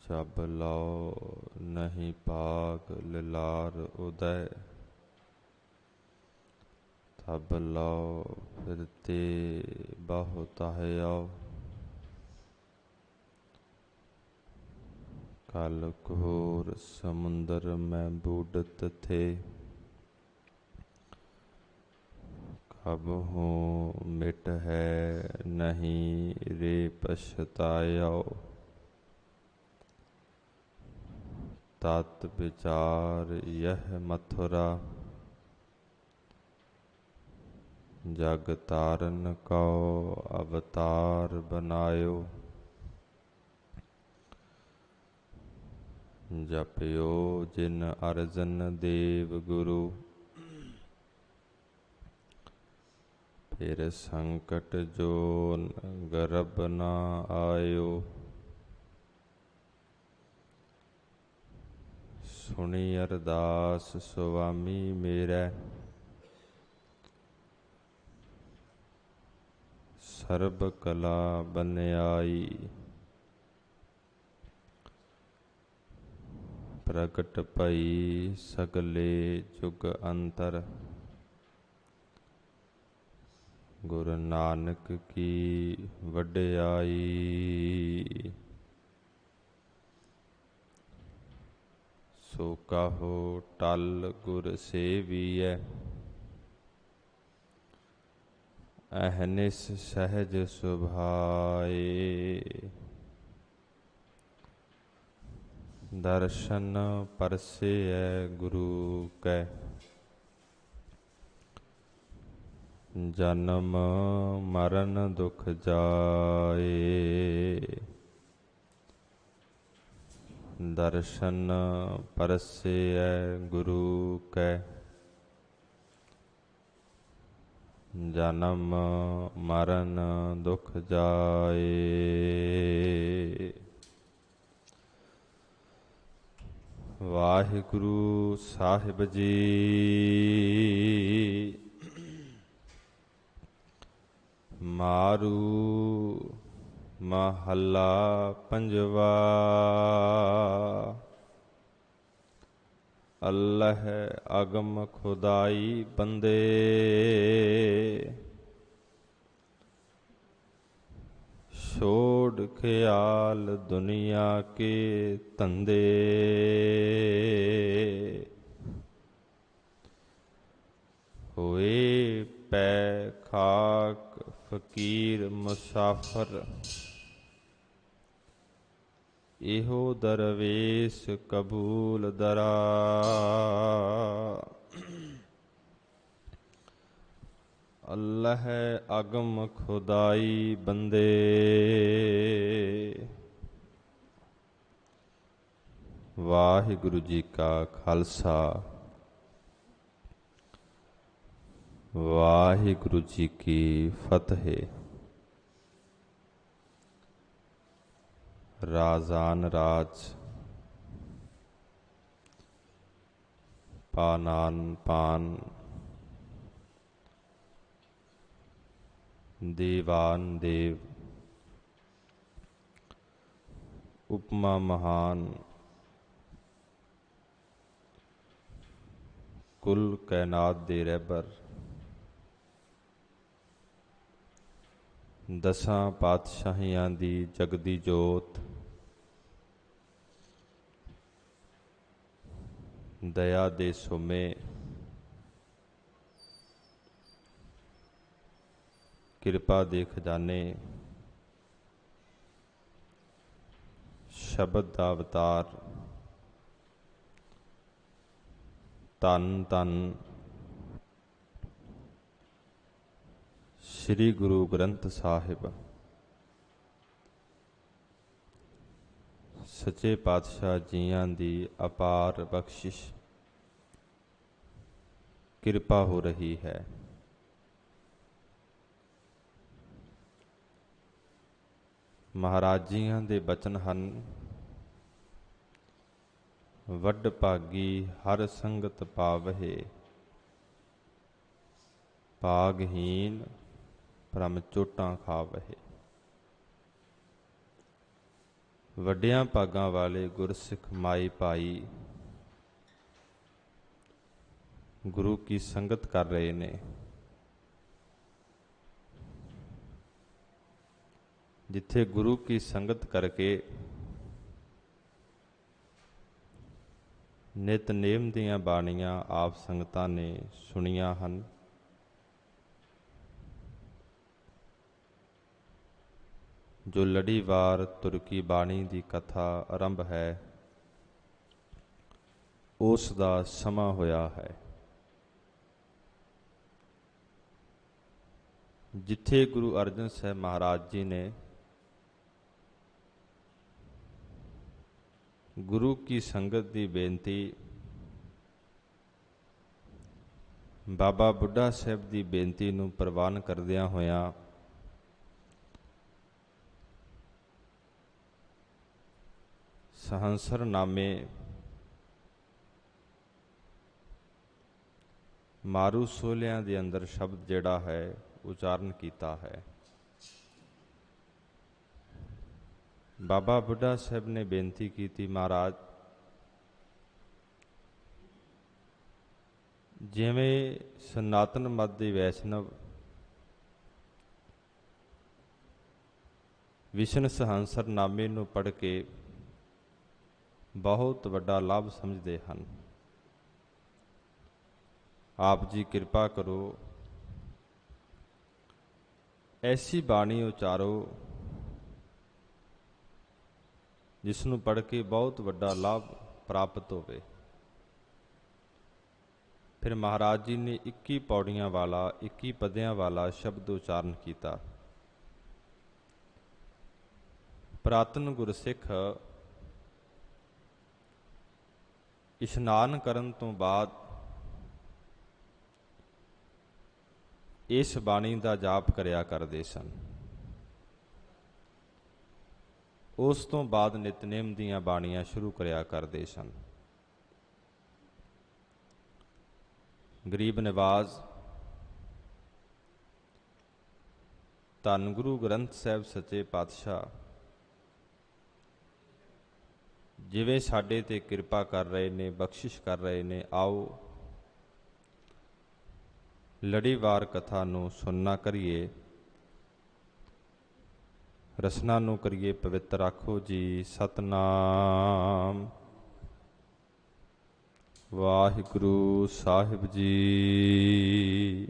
जब लो नहीं पाग लिलार उदय, तब लो फिरते बहुत आओ। कल घोर समुंदर में बूढ़त थे, कब हूँ मिट है नहीं रे पछतायो। तात विचार यह मथुरा, जग तारन को अवतार बनायो। जपयो जिन अर्जन देव गुरु, फिर संकट जो गर्भ न आयो। सुनी अरदास स्वामी मेरे, सर्ब कला बन्याई। प्रगट भई सगले जुग अंतर, गुरु नानक की वड्याई। सो कहो टल गुर सेवियै, अहनिस सहज सुभाए। दर्शन परसे गुरु कै, जन्म मरण दुख जाए। दर्शन परसे गुरु कै, जन्म मरण दुख जाए। वाहिगुरु साहिब जी। मारू महला पंजवा। अल्लाह अगम खुदाई बंदे, छोड़ ख्याल दुनिया के धंधे। हुए पै खाक फकीर मुसाफर, इहो दरवेश कबूल दरा। अल्लाह अगम खुदाई बंदे, वाहिगुरु जी का खालसा वाहिगुरु जी की फतेह। राजान राज पानान पान, देवान देव उपमा महान। कुल कैनात दे रहबर, दसां पातशाहियां दी जगदी जोत। दया दे सुमे, कृपा दे खजाने। शब्द दा अवतार, धन धन श्री गुरु ग्रंथ साहिब। सच्चे पातशाह जियां दी अपार बख्शिश कृपा हो रही है। महाराज जियां दे बचन हन, वड भागी हर संगत पावहे। भागहीन भ्रम चोटां खावहे। ਵੱਡਿਆਂ ਭਾਗਾਂ ਵਾਲੇ ਗੁਰਸਿੱਖ ਮਾਈ ਭਾਈ ਗੁਰੂ ਕੀ ਸੰਗਤ ਕਰ ਰਹੇ ਨੇ। ਜਿੱਥੇ ਗੁਰੂ ਕੀ ਸੰਗਤ ਕਰਕੇ ਨਿਤਨੇਮ ਦੀਆਂ ਬਾਣੀਆਂ ਆਪ ਸੰਗਤਾਂ ਨੇ ਸੁਣੀਆਂ ਹਨ। ਜੋ ਲੜੀਵਾਰ ਤੁਰਕੀ ਬਾਣੀ ਦੀ ਕਥਾ ਆਰੰਭ ਹੈ, ਉਸ ਦਾ ਸਮਾਂ ਹੋਇਆ ਹੈ। ਜਿੱਥੇ ਗੁਰੂ ਅਰਜਨ ਸਾਹਿਬ ਮਹਾਰਾਜ ਜੀ ਨੇ ਗੁਰੂ ਕੀ ਸੰਗਤ ਦੀ ਬੇਨਤੀ ਬਾਬਾ ਬੁੱਢਾ ਸਾਹਿਬ ਦੀ ਬੇਨਤੀ ਨੂੰ ਪ੍ਰਵਾਨ ਕਰਦਿਆਂ ਹੋਇਆਂ ਸਹੰਸਰਨਾਮੇ ਮਾਰੂ ਸੋਹਲਿਆਂ ਦੇ ਅੰਦਰ ਸ਼ਬਦ ਜਿਹੜਾ ਹੈ ਉਚਾਰਨ ਕੀਤਾ ਹੈ। ਬਾਬਾ ਬੁੱਢਾ ਸਾਹਿਬ ਨੇ ਬੇਨਤੀ ਕੀਤੀ, ਮਹਾਰਾਜ ਜਿਵੇਂ ਸਨਾਤਨ ਮਤ ਦੇ ਵੈਸ਼ਨਵ ਵਿਸ਼ਨ ਸਹੰਸਰਨਾਮੇ ਨੂੰ ਪੜ੍ਹ ਕੇ ਬਹੁਤ ਵੱਡਾ ਲਾਭ ਸਮਝਦੇ ਹਨ, ਆਪ ਜੀ ਕਿਰਪਾ ਕਰੋ ਐਸੀ ਬਾਣੀ ਉਚਾਰੋ ਜਿਸ ਨੂੰ ਪੜ੍ਹ ਕੇ ਬਹੁਤ ਵੱਡਾ ਲਾਭ ਪ੍ਰਾਪਤ ਹੋਵੇ। ਫਿਰ ਮਹਾਰਾਜ ਜੀ ਨੇ 21 ਪੌੜੀਆਂ ਵਾਲਾ 21 ਪਦਿਆਂ ਵਾਲਾ ਸ਼ਬਦ ਉਚਾਰਨ ਕੀਤਾ। ਪੁਰਾਤਨ ਗੁਰਸਿੱਖ ਇਸ਼ਨਾਨ ਕਰਨ ਤੋਂ ਬਾਅਦ ਇਸ ਬਾਣੀ ਦਾ ਜਾਪ ਕਰਿਆ ਕਰਦੇ ਸਨ। ਉਸ ਤੋਂ ਬਾਅਦ ਨਿਤਨੇਮ ਦੀਆਂ ਬਾਣੀਆਂ ਸ਼ੁਰੂ ਕਰਿਆ ਕਰਦੇ ਸਨ। ਗਰੀਬ ਨਿਵਾਜ਼ ਧੰਨ ਗੁਰੂ ਗ੍ਰੰਥ ਸਾਹਿਬ ਸੱਚੇ ਪਾਤਸ਼ਾਹ ਜਿਵੇਂ ਸਾਡੇ ਤੇ ਕਿਰਪਾ ਕਰ ਰਹੇ ਨੇ, ਬਖਸ਼ਿਸ਼ ਕਰ ਰਹੇ ਨੇ, ਆਓ ਲੜੀਵਾਰ ਕਥਾ ਨੂੰ ਸੁਣਨਾ ਕਰੀਏ, ਰਸਨਾ ਨੂੰ ਕਰੀਏ ਪਵਿੱਤਰ। ਆਖੋ ਜੀ ਸਤਨਾਮ ਵਾਹਿਗੁਰੂ ਸਾਹਿਬ ਜੀ।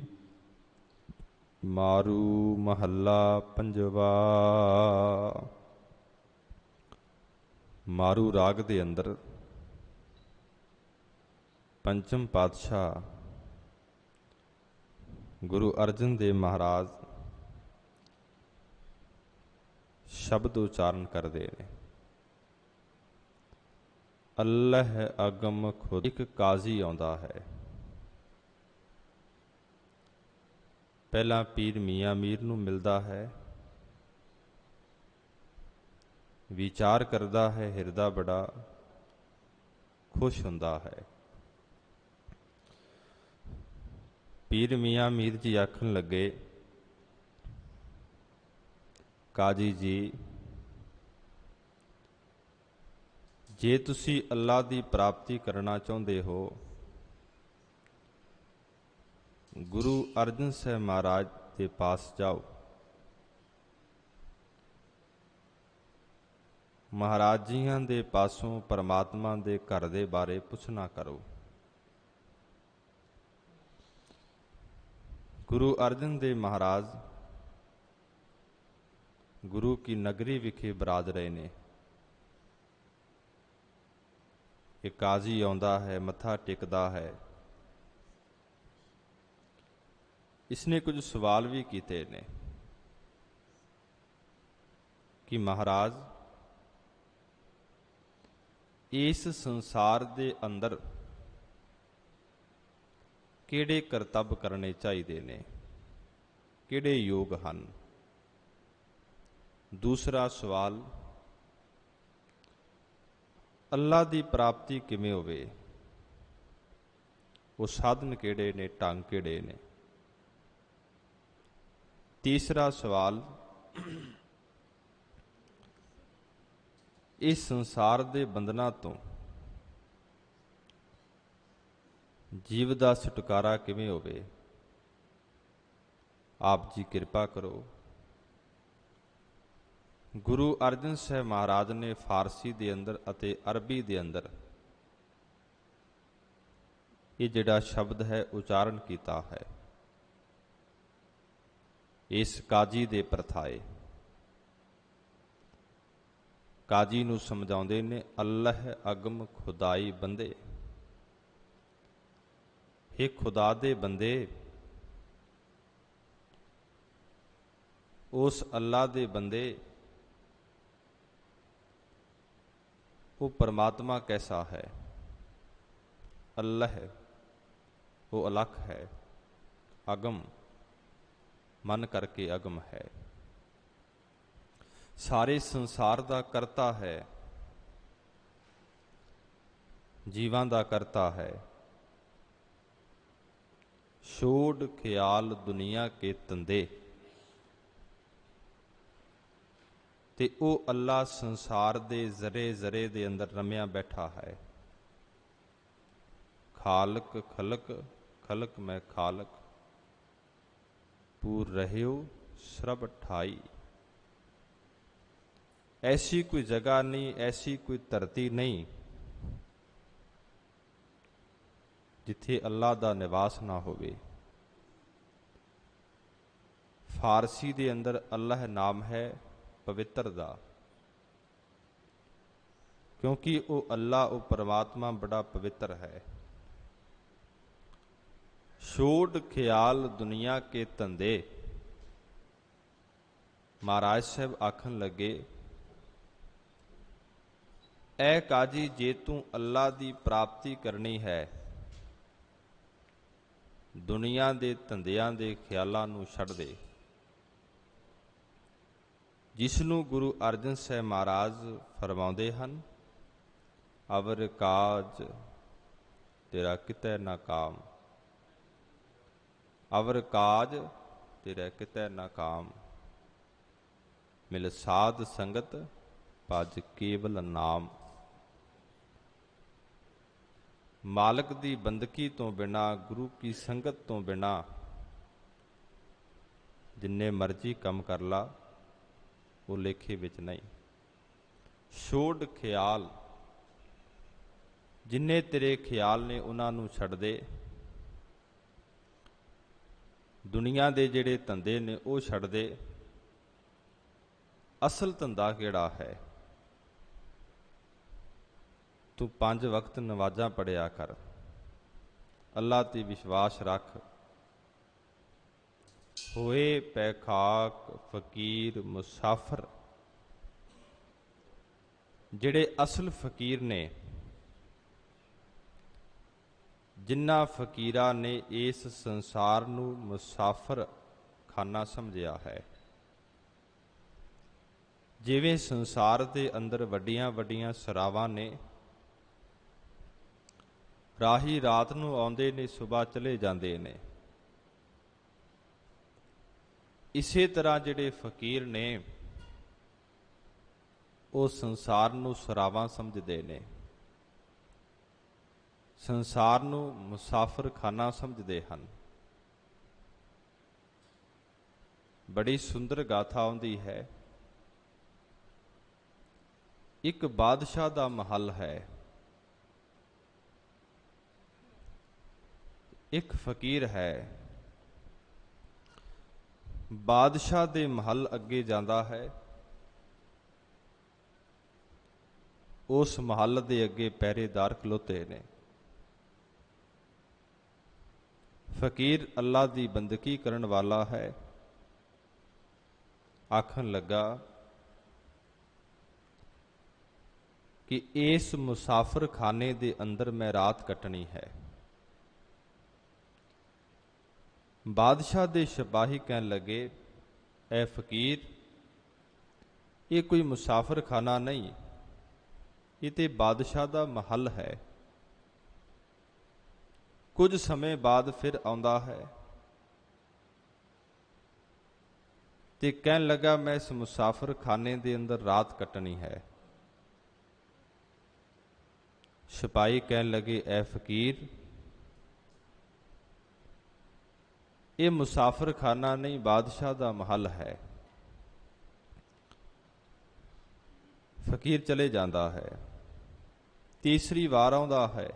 ਮਾਰੂ ਮਹੱਲਾ ਪੰਜਵਾ। ਮਾਰੂ ਰਾਗ ਦੇ ਅੰਦਰ ਪੰਚਮ ਪਾਤਸ਼ਾਹ ਗੁਰੂ ਅਰਜਨ ਦੇਵ ਮਹਾਰਾਜ ਸ਼ਬਦ ਉਚਾਰਨ ਕਰਦੇ ਨੇ। ਅੱਲ੍ਹ ਅਗਮ ਖੁਦ। ਇੱਕ ਕਾਜ਼ੀ ਆਉਂਦਾ ਹੈ। ਪਹਿਲਾਂ ਪੀਰ ਮੀਆਂ ਮੀਰ ਨੂੰ ਮਿਲਦਾ ਹੈ, ਵਿਚਾਰ ਕਰਦਾ ਹੈ, ਹਿਰਦਾ ਬੜਾ ਖੁਸ਼ ਹੁੰਦਾ ਹੈ। ਪੀਰ ਮੀਆਂ ਮੀਰ ਜੀ ਆਖਣ ਲੱਗੇ, ਕਾਜੀ ਜੀ, ਜੇ ਤੁਸੀਂ ਅੱਲਾ ਦੀ ਪ੍ਰਾਪਤੀ ਕਰਨਾ ਚਾਹੁੰਦੇ ਹੋ, ਗੁਰੂ ਅਰਜਨ ਸਾਹਿਬ ਮਹਾਰਾਜ ਦੇ ਪਾਸ ਜਾਓ। ਮਹਾਰਾਜ ਜੀਆਂ ਦੇ ਪਾਸੋਂ ਪਰਮਾਤਮਾ ਦੇ ਘਰ ਦੇ ਬਾਰੇ ਪੁੱਛਣਾ ਕਰੋ। ਗੁਰੂ ਅਰਜਨ ਦੇਵ ਮਹਾਰਾਜ ਗੁਰੂ ਕੀ ਨਗਰੀ ਵਿਖੇ ਬਿਰਾਜ ਰਹੇ ਨੇ। ਇਹ ਕਾਜ਼ੀ ਆਉਂਦਾ ਹੈ, ਮੱਥਾ ਟੇਕਦਾ ਹੈ। ਇਸਨੇ ਕੁਝ ਸਵਾਲ ਵੀ ਕੀਤੇ ਨੇ ਕਿ ਮਹਾਰਾਜ ਇਸ ਸੰਸਾਰ ਦੇ ਅੰਦਰ ਕਿਹੜੇ ਕਰਤੱਵ ਕਰਨੇ ਚਾਹੀਦੇ ਨੇ, ਕਿਹੜੇ ਯੋਗ ਹਨ। ਦੂਸਰਾ ਸਵਾਲ, ਅੱਲਾ ਦੀ ਪ੍ਰਾਪਤੀ ਕਿਵੇਂ ਹੋਵੇ, ਉਹ ਸਾਧਨ ਕਿਹੜੇ ਨੇ, ਢੰਗ ਕਿਹੜੇ ਨੇ। ਤੀਸਰਾ ਸਵਾਲ, ਇਸ ਸੰਸਾਰ ਦੇ ਬੰਧਨਾਂ ਤੋਂ ਜੀਵ ਦਾ ਛੁਟਕਾਰਾ ਕਿਵੇਂ ਹੋਵੇ? ਆਪ ਜੀ ਕਿਰਪਾ ਕਰੋ। ਗੁਰੂ ਅਰਜਨ ਸਾਹਿਬ ਮਹਾਰਾਜ ਨੇ ਫਾਰਸੀ ਦੇ ਅੰਦਰ ਅਤੇ ਅਰਬੀ ਦੇ ਅੰਦਰ ਇਹ ਜਿਹੜਾ ਸ਼ਬਦ ਹੈ ਉਚਾਰਨ ਕੀਤਾ ਹੈ। ਇਸ ਕਾਜੀ ਦੇ ਪ੍ਰਥਾਏ ਕਾਜੀ ਨੂੰ ਸਮਝਾਉਂਦੇ ਨੇ, ਅੱਲ੍ਹ ਅਗਮ ਖੁਦਾਈ ਬੰਦੇ। ਇਹ ਖੁਦਾ ਦੇ ਬੰਦੇ, ਉਸ ਅੱਲਾ ਦੇ ਬੰਦੇ, ਉਹ ਪਰਮਾਤਮਾ ਕੈਸਾ ਹੈ? ਅੱਲ੍ਹ ਉਹ ਅਲੱਖ ਹੈ, ਅਗਮ ਮਨ ਕਰਕੇ ਅਗਮ ਹੈ, ਸਾਰੇ ਸੰਸਾਰ ਦਾ ਕਰਤਾ ਹੈ, ਜੀਵਾਂ ਦਾ ਕਰਤਾ ਹੈ। ਛੋੜ ਖਿਆਲ ਦੁਨੀਆ ਕੇ ਤੰਦੇ, ਤੇ ਉਹ ਅੱਲਾ ਸੰਸਾਰ ਦੇ ਜ਼ਰੇ ਜ਼ਰੇ ਦੇ ਅੰਦਰ ਰਮਿਆ ਬੈਠਾ ਹੈ। ਖਾਲਕ ਖਲਕ ਖਲਕ ਮੈਂ ਖਾਲਕ, ਪੂਰ ਰਹਿਓ ਸਰਬ ਠਾਈ। ऐसी कोई जगह नहीं, ऐसी कोई धरती नहीं जिथे अल्लाह दा निवास ना होवे। फारसी दे अंदर अल्लाह नाम है पवित्र दा, क्योंकि वो अल्लाह वो परमात्मा बड़ा पवित्र है। छोड़ ख्याल दुनिया के धंधे, महाराज साहब आखन लगे, ऐ काजी जे तू अल्लाह दी प्राप्ति करनी है, दुनिया दे धंधियां दे ख्यालां नूं छड्ड दे। जिसनूं गुरु अर्जन साहिब महाराज फरमाउंदे हन, अवर काज तेरा कितै ना काम, अवर काज तेरा कितै ना काम, मिल साध संगत भज केवल नाम। मालक दी बंदगी तो बिना, गुरु की संगत तो बिना जिन्ने मर्जी कम कर ला, वो लेखे विच नहीं। छोड़ ख्याल, जिन्ने तेरे ख्याल ने उन्हां नूं छड्ड दे। दुनिया दे जिहड़े धंधे ने वो छड्ड दे। असल धंधा किहड़ा है? तू 5 वक्त नमाज़ां पढ़िया कर, अल्लाह ते विश्वास रख। होए पैखाक फकीर मुसाफर, जिहड़े असल फकीर ने, जिन्ना फकीरां ने इस संसार नूं मुसाफर खाना समझिया है। जिवें संसार दे अंदर वड्डियां वड्डियां सरावां ने, राही रात नूं आउंदे ने, सुबह चले जांदे ने। इसे तरह जिहड़े फकीर ने, वो संसार नूं सरावां समझदे ने, संसार नूं मुसाफर खाना समझदे हन। बड़ी सुंदर गाथा आउंदी है। एक बादशाह दा महल है, एक फकीर है। बादशाह दे महल अगे जांदा है, उस महल दे अगे पहरेदार खलोते ने। फकीर अल्लाह दी बंदगी करन वाला है। आखन लगा कि इस मुसाफिर खाने दे अंदर मैं रात कटनी है। बादशाह दे सिपाही कहन लगे, ए फकीर, ये कोई मुसाफिर खाना नहीं, ये ते बादशाह दा महल है। कुछ समय बाद फिर आउंदा है ते कहन लगा, मैं इस मुसाफिर खाने दे अंदर रात कटनी है। ਸਿਪਾਹੀ ਕਹਿਣ ਲੱਗੇ, ਐ ਫਕੀਰ, ਇਹ ਮੁਸਾਫਰਖਾਨਾ ਨਹੀਂ, ਬਾਦਸ਼ਾਹ ਦਾ ਮਹੱਲ ਹੈ। ਫਕੀਰ ਚਲੇ ਜਾਂਦਾ ਹੈ। ਤੀਸਰੀ ਵਾਰ ਆਉਂਦਾ ਹੈ,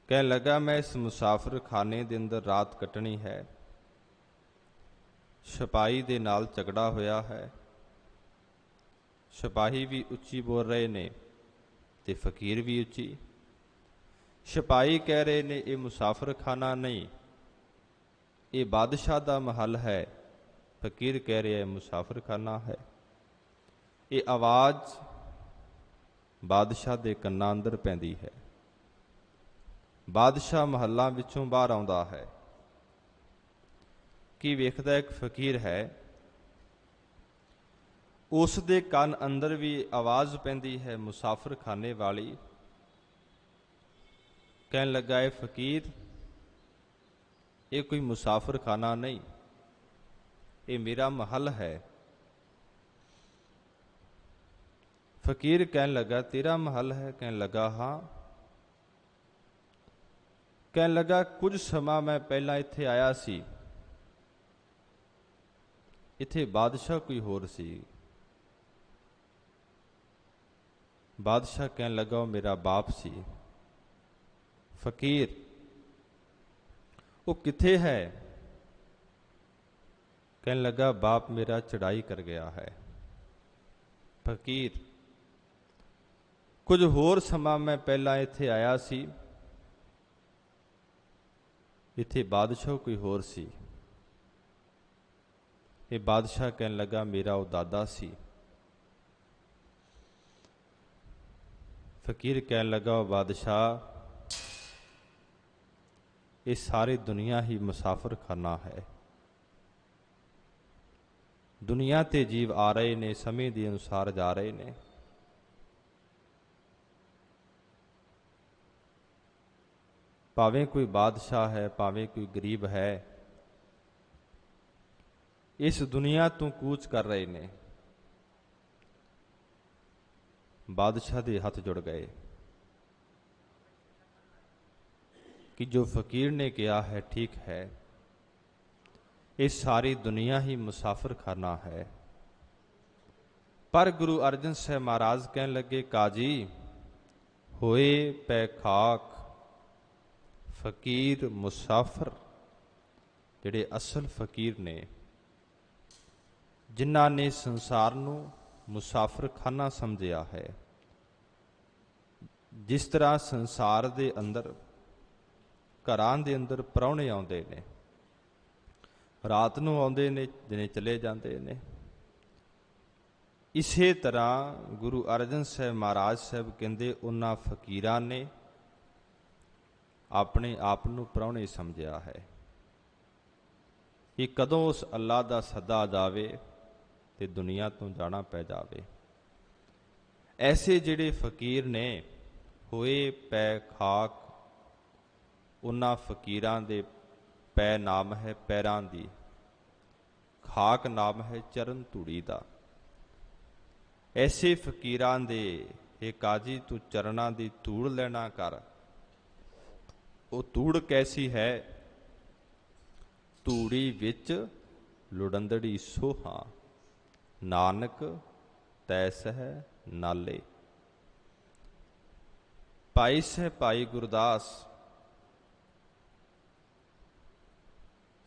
ਕਹਿਣ ਲੱਗਾ, ਮੈਂ ਇਸ ਮੁਸਾਫਰਖਾਨੇ ਦੇ ਅੰਦਰ ਰਾਤ ਕੱਟਣੀ ਹੈ। ਸਿਪਾਹੀ ਦੇ ਨਾਲ ਝਗੜਾ ਹੋਇਆ ਹੈ। ਸਿਪਾਹੀ ਵੀ ਉੱਚੀ ਬੋਲ ਰਹੇ ਨੇ ਤੇ ਫਕੀਰ ਵੀ ਉੱਚੀ। ਸਿਪਾਹੀ ਕਹਿ ਰਹੇ ਨੇ, ਇਹ ਮੁਸਾਫਰਖਾਨਾ ਨਹੀਂ, ਇਹ ਬਾਦਸ਼ਾਹ ਦਾ ਮਹੱਲ ਹੈ। ਫਕੀਰ ਕਹਿ ਰਿਹਾ, ਇਹ ਮੁਸਾਫਰਖਾਨਾ ਹੈ। ਇਹ ਆਵਾਜ਼ ਬਾਦਸ਼ਾਹ ਦੇ ਕੰਨਾਂ ਅੰਦਰ ਪੈਂਦੀ ਹੈ। ਬਾਦਸ਼ਾਹ ਮਹੱਲਾਂ ਵਿੱਚੋਂ ਬਾਹਰ ਆਉਂਦਾ ਹੈ। ਕੀ ਵੇਖਦਾ, ਇੱਕ ਫਕੀਰ ਹੈ। ਉਸ ਦੇ ਕੰਨ ਅੰਦਰ ਵੀ ਆਵਾਜ਼ ਪੈਂਦੀ ਹੈ ਮੁਸਾਫਰਖਾਨੇ ਵਾਲੀ। ਕਹਿਣ ਲੱਗਾ, ਇਹ ਫਕੀਰ, ਇਹ ਕੋਈ ਮੁਸਾਫਰਖਾਨਾ ਨਹੀਂ, ਇਹ ਮੇਰਾ ਮਹੱਲ ਹੈ। ਫਕੀਰ ਕਹਿਣ ਲੱਗਾ, ਤੇਰਾ ਮਹੱਲ ਹੈ? ਕਹਿਣ ਲੱਗਾ, ਹਾਂ। ਕਹਿਣ ਲੱਗਾ, ਕੁਝ ਸਮਾਂ ਮੈਂ ਪਹਿਲਾਂ ਇੱਥੇ ਆਇਆ ਸੀ, ਇੱਥੇ ਬਾਦਸ਼ਾਹ ਕੋਈ ਹੋਰ ਸੀ। ਬਾਦਸ਼ਾਹ ਕਹਿਣ ਲੱਗਾ, ਉਹ ਮੇਰਾ ਬਾਪ ਸੀ। ਫਕੀਰ, ਉਹ ਕਿੱਥੇ ਹੈ? ਕਹਿਣ ਲੱਗਾ, ਬਾਪ ਮੇਰਾ ਚੜਾਈ ਕਰ ਗਿਆ ਹੈ। ਫਕੀਰ, ਕੁਝ ਹੋਰ ਸਮਾਂ ਮੈਂ ਪਹਿਲਾਂ ਇੱਥੇ ਆਇਆ ਸੀ, ਇੱਥੇ ਬਾਦਸ਼ਾਹ ਕੋਈ ਹੋਰ ਸੀ। ਇਹ ਬਾਦਸ਼ਾਹ ਕਹਿਣ ਲੱਗਾ, ਮੇਰਾ ਉਹ ਦਾਦਾ ਸੀ। ਫਕੀਰ ਕਹਿਣ ਲੱਗਾ, ਉਹ ਬਾਦਸ਼ਾਹ, ਇਹ ਸਾਰੀ ਦੁਨੀਆ ਹੀ ਮੁਸਾਫਰਖਾਨਾ ਹੈ। ਦੁਨੀਆ ਤੇ ਜੀਵ ਆ ਰਹੇ ਨੇ, ਸਮੇਂ ਦੇ ਅਨੁਸਾਰ ਜਾ ਰਹੇ ਨੇ। ਭਾਵੇਂ ਕੋਈ ਬਾਦਸ਼ਾਹ ਹੈ, ਭਾਵੇਂ ਕੋਈ ਗਰੀਬ ਹੈ, ਇਸ ਦੁਨੀਆ ਤੋਂ ਕੂਚ ਕਰ ਰਹੇ ਨੇ। ਬਾਦਸ਼ਾਹ ਦੇ ਹੱਥ ਜੁੜ ਗਏ ਕਿ ਜੋ ਫਕੀਰ ਨੇ ਕਿਹਾ ਹੈ ਠੀਕ ਹੈ, ਇਹ ਸਾਰੀ ਦੁਨੀਆ ਹੀ ਮੁਸਾਫਰਖਾਨਾ ਹੈ। ਪਰ ਗੁਰੂ ਅਰਜਨ ਸਾਹਿਬ ਮਹਾਰਾਜ ਕਹਿਣ ਲੱਗੇ, ਕਾਜੀ, ਹੋਏ ਪੈ ਖਾਕ, ਫਕੀਰ ਮੁਸਾਫਰ। ਜਿਹੜੇ ਅਸਲ ਫਕੀਰ ਨੇ, ਜਿਨ੍ਹਾਂ ਨੇ ਸੰਸਾਰ ਨੂੰ ਮੁਸਾਫਰਖਾਨਾ ਸਮਝਿਆ ਹੈ। ਜਿਸ ਤਰ੍ਹਾਂ ਸੰਸਾਰ ਦੇ ਅੰਦਰ, ਘਰਾਂ ਦੇ ਅੰਦਰ ਪ੍ਰਾਹੁਣੇ ਆਉਂਦੇ ਨੇ, ਰਾਤ ਨੂੰ ਆਉਂਦੇ ਨੇ, ਦਿਨੇ ਚਲੇ ਜਾਂਦੇ ਨੇ, ਇਸੇ ਤਰ੍ਹਾਂ ਗੁਰੂ ਅਰਜਨ ਸਾਹਿਬ ਮਹਾਰਾਜ ਸਾਹਿਬ ਕਹਿੰਦੇ, ਉਹਨਾਂ ਫਕੀਰਾਂ ਨੇ ਆਪਣੇ ਆਪ ਨੂੰ ਪ੍ਰਾਹੁਣੇ ਸਮਝਿਆ ਹੈ। ਕਿ ਕਦੋਂ ਉਸ ਅੱਲਾ ਦਾ ਸੱਦਾ ਆ ਜਾਵੇ ਤੇ ਦੁਨੀਆ ਤੋਂ ਜਾਣਾ ਪੈ ਜਾਵੇ। ਐਸੇ ਜਿਹੜੇ ਫਕੀਰ ਨੇ, ਹੋਏ ਪੈ ਖਾਕ, ਉਹਨਾਂ ਫਕੀਰਾਂ ਦੇ ਪੈ ਨਾਮ ਹੈ ਪੈਰਾਂ ਦੀ, ਖਾਕ ਨਾਮ ਹੈ ਚਰਨ ਧੂੜੀ ਦਾ। ਐਸੇ ਫਕੀਰਾਂ ਦੇ, ਇਹ ਕਾਜੀ, ਤੂੰ ਚਰਨਾਂ ਦੀ ਧੂੜ ਲੈਣਾ ਕਰ। ਉਹ ਧੂੜ ਕੈਸੀ ਹੈ? ਧੂੜੀ ਵਿੱਚ ਲੁੜੰਦੜੀ ਸੋਹਾ, ਨਾਨਕ ਤੈਸ ਹੈ ਨਾਲੇ। ਭਾਈ ਸਹਿ ਭਾਈ ਗੁਰਦਾਸ